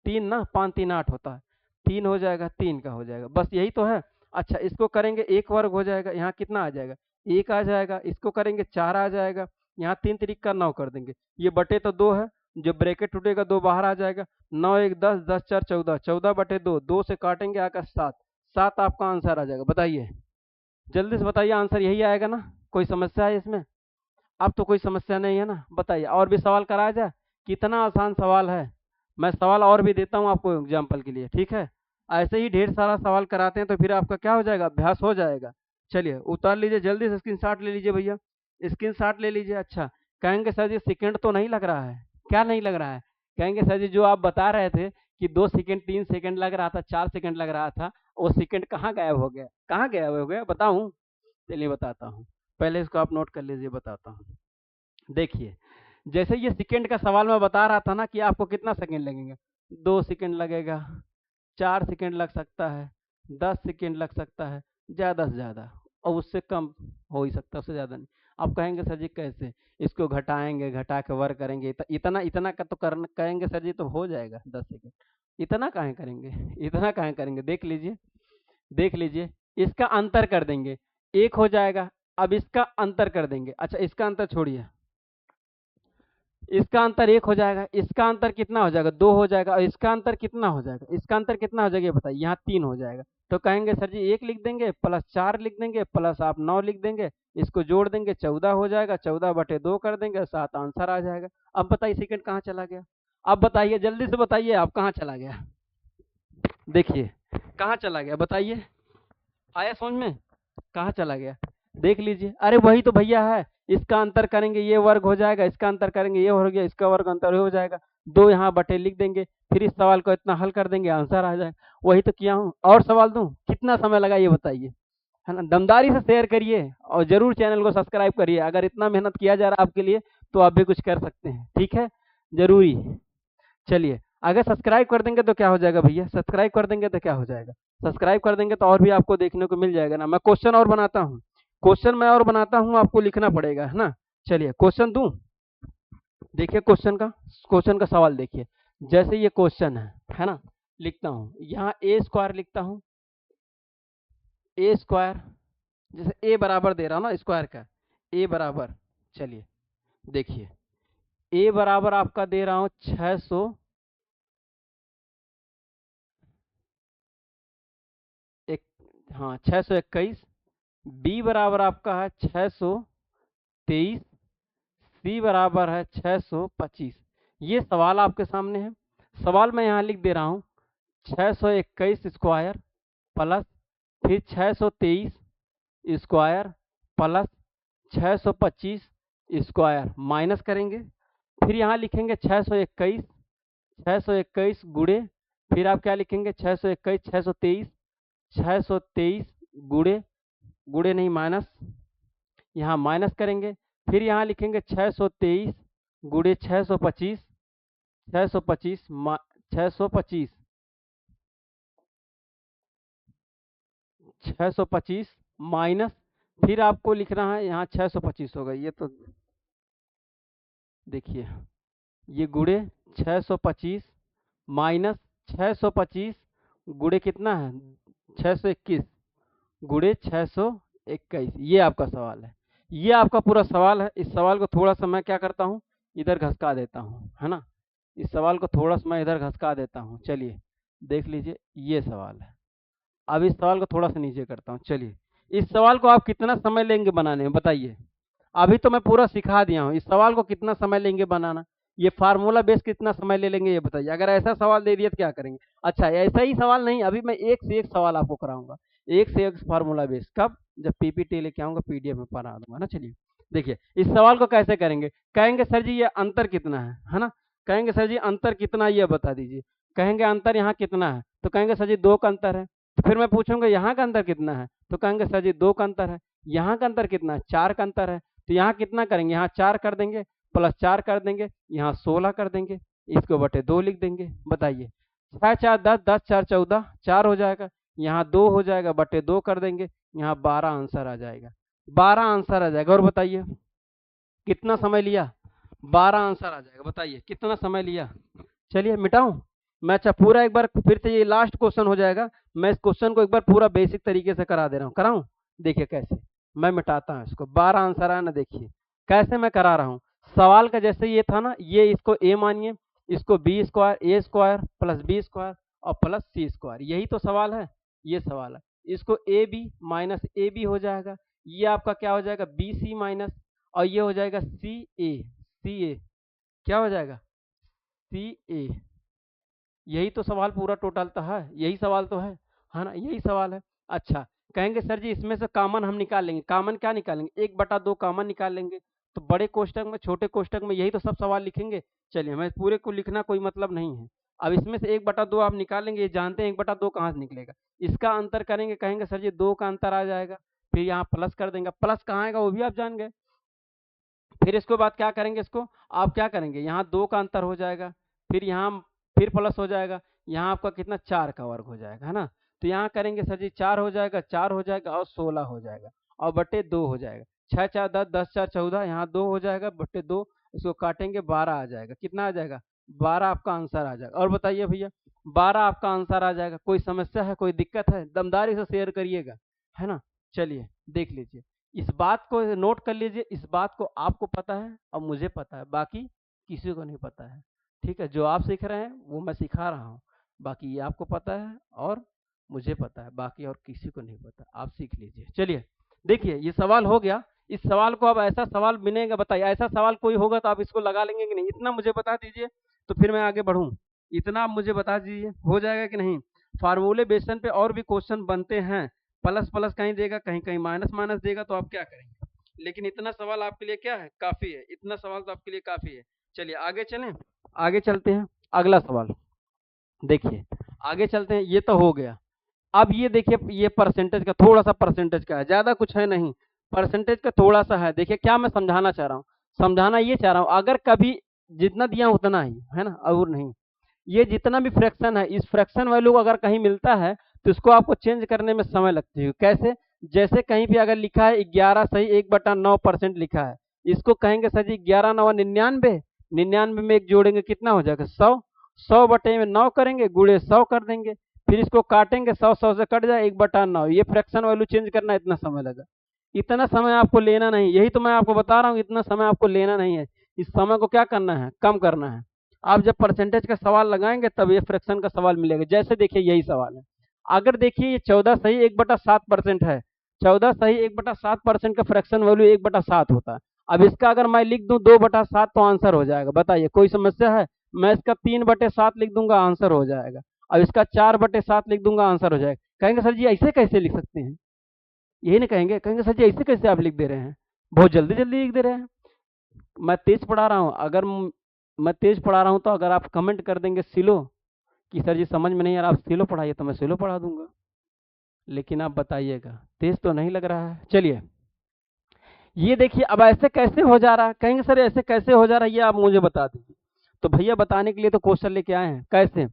3 ना, 5 3 8 होता है, 3 हो जाएगा, 3 का हो जाएगा, बस यही तो है। अच्छा, इसको करेंगे, एक वर्ग हो जाएगा, यहाँ कितना आ जाएगा, 1 आ जाएगा, इसको करेंगे 4 आ जाएगा, यहाँ 3 3 का 9 कर देंगे, ये बटे तो 2 है, जो ब्रैकेट टूटेगा 2 बाहर आ जाएगा, 9 1 10, 10 4 14, 14 बटे 2, 2 से काटेंगे आकर 7, 7 आपका आंसर आ जाएगा। बताइए, जल्दी से बताइए, आंसर यही आएगा ना, कोई समस्या है इसमें, अब तो कोई समस्या नहीं है ना। बताइए, और भी सवाल कराया जाए, कितना आसान सवाल है, मैं सवाल और भी देता हूँ आपको एग्जाम्पल के लिए, ठीक है। ऐसे ही ढेर सारा सवाल कराते हैं, तो फिर आपका क्या हो जाएगा, अभ्यास हो जाएगा। चलिए उतार लीजिए, जल्दी से स्क्रीनशॉट ले लीजिए भैया, स्क्रीनशॉट ले लीजिए। अच्छा, कहेंगे सर जी सेकंड तो नहीं लग रहा है, क्या नहीं लग रहा है, कहेंगे सर जी जो आप बता रहे थे कि 2 सेकंड 3 सेकंड लग रहा था, 4 सेकंड लग रहा था, वो सेकंड कहाँ गायब हो गया, कहाँ गायब हो गया बताऊँ, चलिए बताता हूँ। पहले इसको आप नोट कर लीजिए, बताता हूँ। देखिए, जैसे ये सेकंड का सवाल मैं बता रहा था ना कि आपको कितना सेकंड लगेंगे, 2 सेकंड लगेगा, 4 सेकंड लग सकता है, 10 सेकंड लग सकता है, ज़्यादा से ज़्यादा, और उससे कम हो ही सकता है, उससे ज़्यादा नहीं। आप कहेंगे सर जी कैसे, इसको घटाएंगे, घटा के वर्ग करेंगे, इतना इतना का तो करना कहेंगे सर जी तो हो जाएगा 10 सेकंड, इतना काहे करेंगे, इतना काहे करेंगे। देख लीजिए, देख लीजिए, इसका अंतर कर देंगे, 1 हो जाएगा। अब इसका अंतर कर देंगे, अच्छा इसका अंतर छोड़िए, इसका अंतर 1 हो जाएगा, इसका अंतर कितना हो जाएगा, 2 हो जाएगा, और इसका अंतर कितना हो जाएगा, इसका अंतर कितना हो जाएगा ये बताइए, यहाँ 3 हो जाएगा। तो कहेंगे सर जी 1 लिख देंगे, प्लस 4 लिख देंगे, प्लस आप 9 लिख देंगे, इसको जोड़ देंगे 14 हो जाएगा, 14/2 कर देंगे, 7 आंसर आ जाएगा। अब बताइए सेकंड कहाँ चला गया, अब बताइए जल्दी से बताइए, आप कहाँ चला गया, देखिए कहाँ चला गया, बताइए, आया समझ में, कहाँ चला गया, देख लीजिए। अरे वही तो भैया है, इसका अंतर करेंगे ये वर्ग हो जाएगा, इसका अंतर करेंगे ये हो गया, इसका वर्ग अंतर हो जाएगा, 2 यहाँ बटे लिख देंगे, फिर इस सवाल को इतना हल कर देंगे, आंसर आ जाएगा। वही तो किया हूँ, और सवाल दूँ, कितना समय लगा ये बताइए, है ना। दमदारी से शेयर करिए और जरूर चैनल को सब्सक्राइब करिए, अगर इतना मेहनत किया जा रहा है आपके लिए तो आप भी कुछ कर सकते हैं, ठीक है, जरूरी। चलिए, अगर सब्सक्राइब कर देंगे तो क्या हो जाएगा भैया, सब्सक्राइब कर देंगे तो क्या हो जाएगा, सब्सक्राइब कर देंगे तो और भी आपको देखने को मिल जाएगा ना। मैं क्वेश्चन और बनाता हूँ, क्वेश्चन मैं और बनाता हूँ, आपको लिखना पड़ेगा, है ना। चलिए क्वेश्चन दूं, देखिए क्वेश्चन का सवाल देखिए। जैसे ये क्वेश्चन है ना, लिखता हूँ यहाँ ए स्क्वायर लिखता हूँ, ए स्क्वायर, जैसे ए बराबर दे रहा हूँ ना स्क्वायर का, ए बराबर, चलिए देखिए, ए बराबर आपका दे रहा हूँ 600, एक, हाँ 621, बी बराबर आपका है 623, सी बराबर है 625। ये सवाल आपके सामने है। सवाल मैं यहाँ लिख दे रहा हूँ 621 स्क्वायर प्लस फिर 623 स्क्वायर प्लस 625 स्क्वायर, माइनस करेंगे, फिर यहाँ लिखेंगे 621 गुड़े, फिर आप क्या लिखेंगे 621 623 गुड़े, गुड़े नहीं माइनस, यहाँ माइनस करेंगे, फिर यहाँ लिखेंगे 623 गुड़े 625, 625 625 625 माइनस, फिर आपको लिखना है यहाँ 625 होगा, ये तो देखिए, ये गुड़े 625 माइनस 625 गुड़े कितना है 621 गुड़े 621, ये आपका सवाल है, ये आपका पूरा सवाल है। इस सवाल को थोड़ा सा मैं क्या करता हूँ, इधर घसका देता हूँ, है ना, इस सवाल को थोड़ा सा मैं इधर घसका देता हूँ। चलिए देख लीजिए, ये सवाल है। अब इस सवाल को थोड़ा सा नीचे करता हूँ। चलिए, इस सवाल को आप कितना समय लेंगे बनाने में बताइए, अभी तो मैं पूरा सिखा दिया हूँ, इस सवाल को कितना समय लेंगे बनाना, ये फार्मूला बेस कितना समय ले लेंगे ये बताइए। अगर ऐसा सवाल दे दिया तो क्या करेंगे। अच्छा ऐसा ही सवाल नहीं, अभी मैं एक से एक सवाल आपको कराऊंगा, एक से एक फार्मूला बेस, कब, जब पीपीटी लेके आऊंगा, पीडीएफ में पढ़ा दूंगा ना। चलिए देखिए, इस सवाल को कैसे करेंगे, कहेंगे सर जी ये अंतर कितना है ना, कहेंगे सर जी अंतर कितना ये बता दीजिए, कहेंगे अंतर यहाँ कितना है, तो कहेंगे सर जी 2 का अंतर है, तो फिर मैं पूछूंगा यहाँ का अंतर कितना है, तो कहेंगे सर जी 2 का अंतर है, यहाँ का अंतर कितना है, 4 का अंतर है, तो यहाँ कितना करेंगे, यहाँ 4 कर देंगे, प्लस 4 कर देंगे, यहाँ 16 कर देंगे, इसको बटे 2 लिख देंगे। बताइए 6 4 10, 10 4 14, 4 हो जाएगा, यहाँ 2 हो जाएगा, बटे 2 कर देंगे, यहाँ 12 आंसर आ जाएगा, 12 आंसर आ जाएगा। और बताइए कितना समय लिया, 12 आंसर आ जाएगा, बताइए कितना समय लिया। चलिए मिटाऊं मैं, अच्छा पूरा एक बार फिर से, ये लास्ट क्वेश्चन हो जाएगा, मैं इस क्वेश्चन को एक बार पूरा बेसिक तरीके से करा दे रहा हूँ, कराऊं, देखिए कैसे मैं मिटाता हूँ इसको, 12 आंसर आया ना, देखिए कैसे मैं करा रहा हूँ। सवाल का जैसे ये था ना, ये इसको ए मानिए, इसको b square, a square plus B square और प्लस सी स्क्वायर, यही तो सवाल है, ये सवाल है। इसको a b minus a b हो जाएगा, ये आपका क्या हो जाएगा बी सी माइनस, और ये हो जाएगा सी ए, क्या हो जाएगा सी ए, यही तो सवाल पूरा टोटल तो है, यही सवाल तो है ना, यही सवाल है। अच्छा कहेंगे सर जी इसमें से कॉमन हम निकाल लेंगे, कॉमन क्या निकालेंगे, 1/2 कॉमन निकाल लेंगे, तो बड़े कोष्टक में छोटे कोष्टक में यही तो सब सवाल लिखेंगे। चलिए हमें पूरे को लिखना कोई मतलब नहीं है, अब इसमें से 1/2 आप निकालेंगे, ये जानते हैं 1/2 कहाँ से निकलेगा, इसका अंतर करेंगे, कहेंगे सर जी 2 का अंतर आ जाएगा, फिर यहाँ प्लस कर देंगे, प्लस कहाँ आएगा वो भी आप जान गए। फिर इसके बाद क्या करेंगे, इसको आप क्या करेंगे, यहाँ 2 का अंतर हो जाएगा, फिर यहाँ फिर प्लस हो जाएगा, यहाँ आपका कितना 4 का वर्ग हो जाएगा, है ना। तो यहाँ करेंगे सर जी 4 हो जाएगा, 4 हो जाएगा और 16 हो जाएगा और बटे 2 हो जाएगा। 6 4 10, 10 4 14, यहाँ 2 हो जाएगा बटे 2, इसको काटेंगे 12 आ जाएगा। कितना आ जाएगा, 12 आपका आंसर आ जाएगा। और बताइए भैया 12 आपका आंसर आ जाएगा। कोई समस्या है, कोई दिक्कत है, दमदारी से शेयर करिएगा, है ना। चलिए देख लीजिए, इस बात को नोट कर लीजिए, इस बात को आपको पता है और मुझे पता है, बाकी किसी को नहीं पता है। ठीक है, जो आप सीख रहे हैं वो मैं सिखा रहा हूँ, बाकी ये आपको पता है और मुझे पता है, बाकी और किसी को नहीं पता। आप सीख लीजिए। चलिए देखिए, ये सवाल हो गया। इस सवाल को अब ऐसा सवाल बनेगा, बताइए ऐसा सवाल कोई होगा तो आप इसको लगा लेंगे कि नहीं, इतना मुझे बता दीजिए तो फिर मैं आगे बढ़ूँ। इतना आप मुझे बता दीजिए हो जाएगा कि नहीं। फार्मूले बेसन पे और भी क्वेश्चन बनते हैं, प्लस प्लस कहीं देगा, कहीं कहीं माइनस माइनस देगा, तो आप क्या करेंगे। लेकिन इतना सवाल आपके लिए क्या है, काफी है, इतना सवाल तो आपके लिए काफी है। चलिए आगे चलें, आगे चलते हैं। अगला सवाल देखिए, आगे चलते हैं। ये तो हो गया। अब ये देखिए, ये परसेंटेज का, थोड़ा सा परसेंटेज का है, ज्यादा कुछ है नहीं, परसेंटेज का थोड़ा सा है। देखिए क्या मैं समझाना चाह रहा हूँ, समझाना ये चाह रहा हूँ, अगर कभी जितना दिया उतना ही है ना, और नहीं। ये जितना भी फ्रैक्शन है, इस फ्रैक्शन वैल्यू अगर कहीं मिलता है तो इसको आपको चेंज करने में समय लगती है। कैसे, जैसे कहीं भी अगर लिखा है 11 सही 1/9% लिखा है, इसको कहेंगे सर जी 11 9 99, 99 में एक जोड़ेंगे कितना हो जाएगा 100, 100 बटे में 9 करेंगे, गुणे 100 कर देंगे, फिर इसको काटेंगे, 100 100 से कट जाए 1/9। ये फ्रैक्शन वैल्यू चेंज करना इतना समय लगा। इतना समय आपको लेना नहीं, यही तो मैं आपको बता रहा हूँ, इतना समय आपको लेना नहीं है। इस समय को क्या करना है, कम करना है। आप जब परसेंटेज का सवाल लगाएंगे तब ये फ्रैक्शन का सवाल मिलेगा। जैसे देखिए यही सवाल है, अगर देखिए ये 14 सही 1/7% है, 14 सही 1/7% का फ्रैक्शन वैल्यू 1/7 होता है। अब इसका अगर मैं लिख दूं 2/7 तो आंसर हो जाएगा। बताइए कोई समस्या है, मैं इसका 3/7 लिख दूंगा आंसर हो जाएगा। अब इसका 4/7 लिख दूंगा आंसर हो जाएगा। कहेंगे सर जी ऐसे कैसे लिख सकते हैं, यही ना कहेंगे, कहेंगे सर जी ऐसे कैसे आप लिख दे रहे हैं, बहुत जल्दी जल्दी लिख दे रहे हैं। मैं तेज पढ़ा रहा हूँ, अगर मैं तेज पढ़ा रहा हूँ तो अगर आप कमेंट कर देंगे सिलो कि सर जी समझ में नहीं आ रहा, आप सिलो पढ़ाइए, तो मैं सिलो पढ़ा दूंगा। लेकिन आप बताइएगा, तेज तो नहीं लग रहा है। चलिए ये देखिए, अब ऐसे कैसे हो जा रहा है, कहेंगे सर ऐसे कैसे हो जा रहा है, ये आप मुझे बता दीजिए। तो भैया बताने के लिए तो क्वेश्चन लेके आए हैं। कैसे,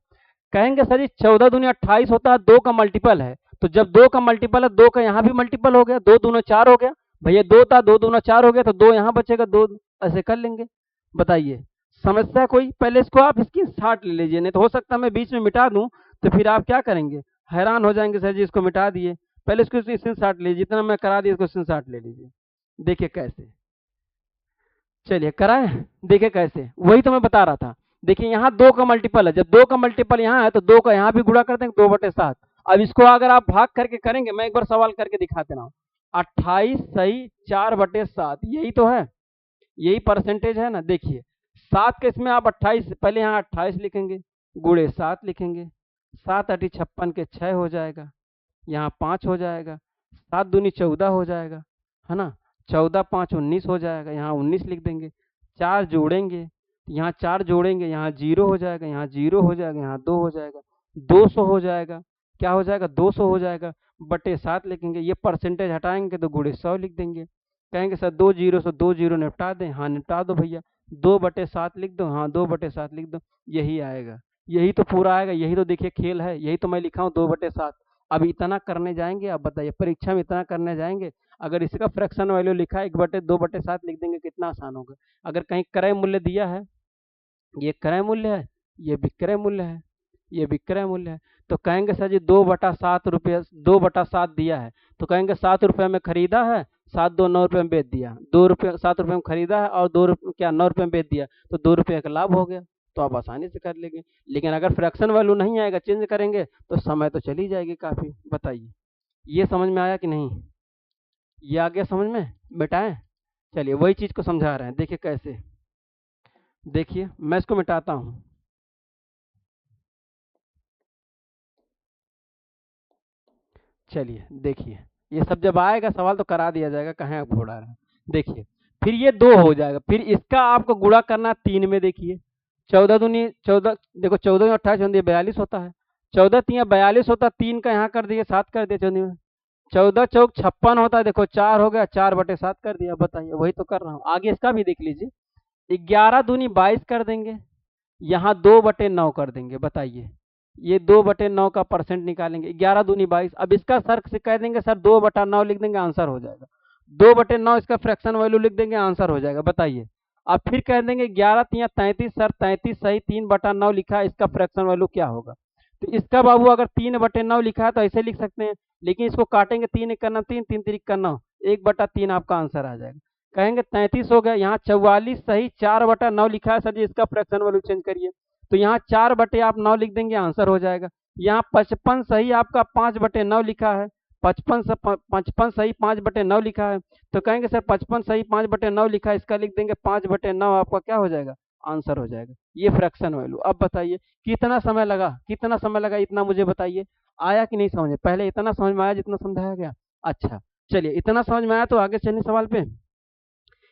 कहेंगे सर जी 14 दूनी 28 होता है, 2 का मल्टीपल है, तो जब 2 का मल्टीपल है 2 का यहाँ भी मल्टीपल हो गया, 2 दूना 4 हो गया। भैया 2 था, 2 दूना 4 हो गया, तो 2 यहाँ बचेगा, 2 ऐसे कर लेंगे। बताइए समस्या कोई, पहले इसको आप इसकी शॉर्ट ले लीजिए, नहीं तो हो सकता है मैं बीच में मिटा दूं तो फिर आप क्या करेंगे, हैरान हो जाएंगे सर जी इसको मिटा दिए। पहले इसको स्क्रीन शॉट लीजिए, जितना मैं करा दिया इसको स्क्रीन शॉट ले लीजिए, देखिए कैसे। चलिए कराएं, देखिए कैसे, वही तो मैं बता रहा था। देखिए यहाँ 2 का मल्टीपल है, जब 2 का मल्टीपल यहाँ है तो 2 का यहाँ भी गुणा कर देंगे 2/7। अब इसको अगर आप भाग करके करेंगे, मैं एक बार सवाल करके दिखा दे रहा हूँ, 28 सही 4/7, यही तो है, यही परसेंटेज है ना। देखिए 7 के इसमें आप 28, पहले यहाँ 28 लिखेंगे, गुणे 7 लिखेंगे, 7 8 56 के 6 हो जाएगा, यहाँ 5 हो जाएगा, 7 दूनी 14 हो जाएगा, है ना, 14 5 19 हो जाएगा, यहाँ 19 लिख देंगे। 4 जोड़ेंगे, यहाँ 4 जोड़ेंगे, यहाँ 0 हो जाएगा, यहाँ 0 हो जाएगा, यहाँ 2 हो जाएगा, 200 हो जाएगा। क्या हो जाएगा, 200 हो जाएगा, बटे 7 लिखेंगे, ये परसेंटेज हटाएंगे तो गुणे 100 लिख देंगे। कहेंगे सर 2 जीरो से 2 जीरो निपटा दें, हाँ निपटा दो भैया, 2/7 लिख दो, हाँ 2/7 लिख दो, यही आएगा, यही तो पूरा आएगा, यही तो देखिए खेल है, यही तो मैं लिखा हूँ 2/7। अब इतना करने जाएंगे, आप बताइए परीक्षा में इतना करने जाएंगे, अगर इसका फ्रैक्शन वैल्यू लिखा है 1/2/7 लिख देंगे, कितना आसान होगा। अगर कहीं क्रय मूल्य दिया है, ये क्रय मूल्य है, ये विक्रय मूल्य है, ये विक्रय मूल्य है, तो कहेंगे सर जी 2/7 रुपये, 2/7 दिया है तो कहेंगे 7 रुपये में खरीदा है, 7 2 9 रुपये में बेच दिया, 2 रुपये 7 रुपये में खरीदा है और 2 रुपये क्या 9 रुपये में बेच दिया, तो 2 रुपये का लाभ हो गया, तो आप आसानी से कर लेंगे। लेकिन अगर फ्रैक्शन वैल्यू नहीं आएगा, चेंज करेंगे तो समय तो चली जाएगी काफ़ी। बताइए ये समझ में आया कि नहीं, ये आ गया समझ में, मिटाएं। चलिए वही चीज़ को समझा रहे हैं, देखिए कैसे। देखिए मैं इसको मिटाता हूँ, चलिए देखिए, ये सब जब आएगा सवाल तो करा दिया जाएगा, कहें आप घोड़ा रहे हैं। देखिए फिर ये 2 हो जाएगा, फिर इसका आपको गुणा करना 3 में। देखिए 14 दूनी 14, देखो 14 28 42 होता है, 14 3 42 होता है, 3 का यहाँ कर दिए 7 कर दिए 14 में, 14 चौक 56 होता है, देखो 4 हो गया, 4/7 कर दिया। बताइए, वही तो कर रहा हूँ। आगे इसका भी देख लीजिए, 11 दूनी 22 कर देंगे, यहाँ 2/9 कर देंगे। बताइए, ये 2/9 का परसेंट निकालेंगे, 11 दूनी 22। अब इसका सर से कह देंगे सर 2/9 लिख देंगे, आंसर हो जाएगा। 2/9 इसका फ्रैक्शन वैल्यू लिख देंगे, आंसर हो जाएगा। बताइए, अब फिर कह देंगे 11 तिया 33, सर 33 सही, 3/9 लिखा है, इसका फ्रैक्शन वैल्यू क्या होगा? तो इसका बाबू अगर 3/9 लिखा है तो ऐसे लिख सकते हैं, लेकिन इसको काटेंगे, 3 एक करना 3, 3 3 करना 1/3 आपका आंसर आ जाएगा। कहेंगे 33 हो गया, यहाँ 44 सही, 4/9 लिखा है, सर जी इसका फ्रैक्शन वैल्यू चेंज करिए। तो यहाँ 4/9 लिख देंगे, आंसर हो जाएगा। यहाँ 55 सही, आपका 5/9 लिखा है, 55 सही 5/9 लिखा है, तो कहेंगे सर 55 सही 5/9 लिखा है, इसका लिख देंगे 5/9, आपका क्या हो जाएगा? आंसर हो जाएगा। ये फ्रैक्शन वैल्यू। अब बताइए कितना समय लगा, कितना समय लगा, इतना मुझे बताइए। आया कि नहीं समझ में? पहले इतना समझ में आया जितना समझाया गया? अच्छा, चलिए, इतना समझ में आया तो आगे चलिए सवाल पे।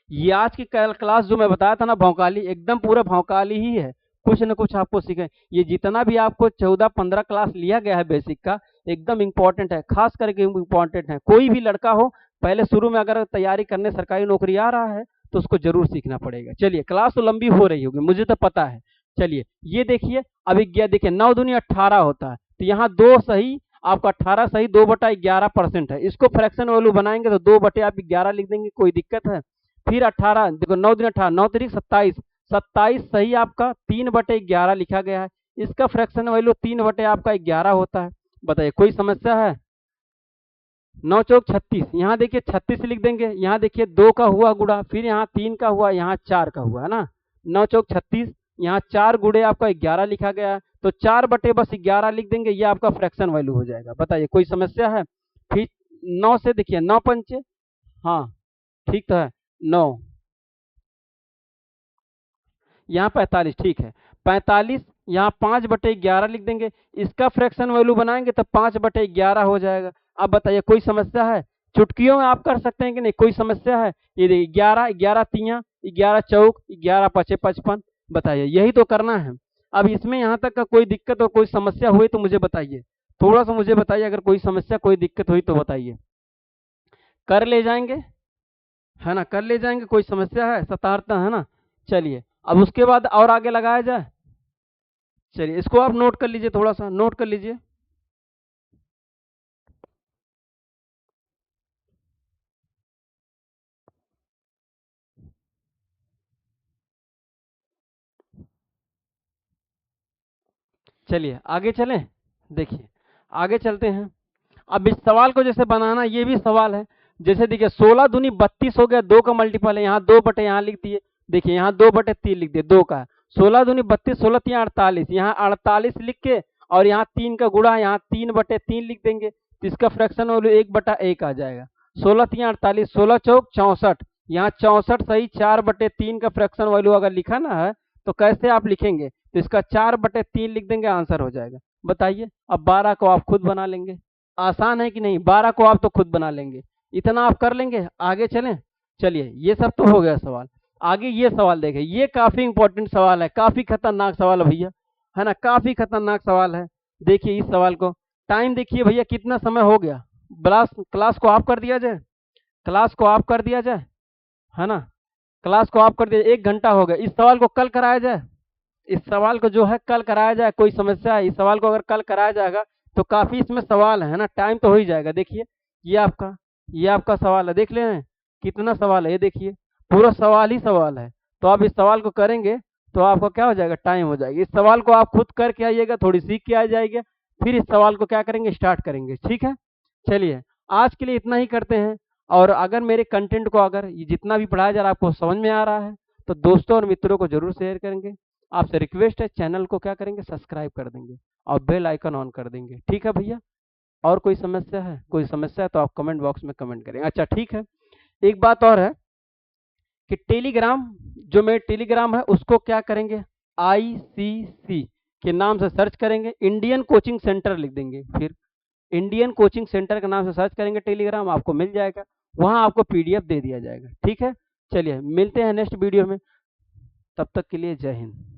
ये आज की क्लास जो मैं बताया था ना, भौकाली, एकदम पूरा भौकाली ही है, कुछ न कुछ आपको सीखें। ये जितना भी आपको 14-15 क्लास लिया गया है बेसिक का, एकदम इंपॉर्टेंट है, खास करके इंपॉर्टेंट है। कोई भी लड़का हो, पहले शुरू में अगर तैयारी करने सरकारी नौकरी आ रहा है तो उसको जरूर सीखना पड़ेगा। चलिए, क्लास तो लंबी हो रही होगी, मुझे तो पता है। चलिए, ये देखिए, अभी देखिए 9 दूनी 18 होता है, तो यहाँ 2 सही, आपका 18 सही, 2/11% है। इसको फ्रैक्शन वैल्यू बनाएंगे तो 2/11 लिख देंगे, कोई दिक्कत है? फिर 18, देखो 9 दूनी 18, 9 तिरिक 27, 27 सही, आपका 3/11 लिखा गया है, इसका फ्रैक्शन वैल्यू 3/11 होता है। बताइए, कोई समस्या है? 9 चौक 36, यहाँ देखिए 36 लिख देंगे, यहाँ देखिए 2 का हुआ गुड़ा, फिर यहाँ 3 का हुआ, यहाँ 4 का हुआ, है ना। 9 चौक 36, यहाँ 4 गुड़े आपका 11 लिखा गया है, तो 4/11 लिख देंगे, ये आपका फ्रैक्शन वैल्यू हो जाएगा। बताइए, कोई समस्या है? फिर 9 से देखिए, 9 पंचे, हाँ ठीक तो है, 9, यहाँ 45, ठीक है, 45, यहाँ 5/11 लिख देंगे, इसका फ्रैक्शन वैल्यू बनाएंगे तो 5/11 हो जाएगा। अब बताइए, कोई समस्या है? चुटकियों में आप कर सकते हैं कि नहीं, कोई समस्या है? ये देखिए 11, 11 तिया 11 चौक 11 पचे 55। बताइए, यही तो करना है। अब इसमें यहाँ तक का कोई दिक्कत और कोई समस्या हुई तो मुझे बताइए, थोड़ा सा मुझे बताइए, अगर कोई समस्या कोई दिक्कत हुई तो बताइए। कर ले जाएंगे, है ना, कर ले जाएंगे, कोई समस्या है? सतारता है ना। चलिए, अब उसके बाद और आगे लगाया जाए। चलिए, इसको आप नोट कर लीजिए, थोड़ा सा नोट कर लीजिए। चलिए, आगे चलें। देखिए, आगे चलते हैं। अब इस सवाल को जैसे बनाना, ये भी सवाल है। जैसे देखिए 16 दूनी 32 हो गया, 2 का मल्टीपल है, यहाँ 2 यहाँ लिख दिए। देखिए, यहाँ 2/3 लिख दिए, 2 का 16 दूनी 32, 16 तिया 48, यहाँ 48 लिख के, और यहाँ 3 का गुणा, यहाँ 3/3 लिख देंगे, तो इसका फ्रैक्शन वैल्यू 1/1 आ जाएगा। 16 तिया 48, 16 चौक 64, यहाँ 64 सही, 4/3 का फ्रैक्शन वैल्यू अगर लिखा ना है तो कैसे आप लिखेंगे? तो इसका 4/3 लिख देंगे, आंसर हो जाएगा। बताइए, अब 12 को आप खुद बना लेंगे। आसान है कि नहीं? 12 को आप तो खुद बना लेंगे, इतना आप कर लेंगे। आगे चलें। चलिए, ये सब तो हो गया सवाल। आगे ये सवाल देखें, ये काफी इंपॉर्टेंट सवाल है, काफी खतरनाक सवाल है भैया, है ना, काफी खतरनाक सवाल है। देखिए इस सवाल को, टाइम देखिए भैया, कितना समय हो गया। क्लास क्लास को आप कर दिया जाए, क्लास को आप कर दिया जाए, है ना, क्लास को आप कर दिया, 1 घंटा हो गया। इस सवाल को कल कराया जाए, इस सवाल को जो है कल कराया जाए, कोई समस्या है? इस सवाल को अगर कल कराया जाएगा तो काफी इसमें सवाल है ना, टाइम तो हो ही जाएगा। देखिए, ये आपका सवाल है, देख ले रहे हैं कितना सवाल है, ये देखिए पूरा सवाल ही सवाल है। तो आप इस सवाल को करेंगे तो आपको क्या हो जाएगा? टाइम हो जाएगा। इस सवाल को आप खुद करके आइएगा, थोड़ी सीख के आ जाएगा, फिर इस सवाल को क्या करेंगे? स्टार्ट करेंगे, ठीक है। चलिए, आज के लिए इतना ही करते हैं। और अगर मेरे कंटेंट को, अगर ये जितना भी पढ़ाया जा रहा है आपको समझ में आ रहा है तो दोस्तों और मित्रों को जरूर शेयर करेंगे। आपसे रिक्वेस्ट है, चैनल को क्या करेंगे? सब्सक्राइब कर देंगे और बेल आइकन ऑन कर देंगे, ठीक है भैया। और कोई समस्या है? कोई समस्या है तो आप कमेंट बॉक्स में कमेंट करें। अच्छा, ठीक है। एक बात और है कि टेलीग्राम, जो मेरे टेलीग्राम है उसको क्या करेंगे? ICC के नाम से सर्च करेंगे, इंडियन कोचिंग सेंटर लिख देंगे, फिर इंडियन कोचिंग सेंटर के नाम से सर्च करेंगे, टेलीग्राम आपको मिल जाएगा, वहां आपको PDF दे दिया जाएगा, ठीक है। चलिए, मिलते हैं नेक्स्ट वीडियो में, तब तक के लिए जय हिंद।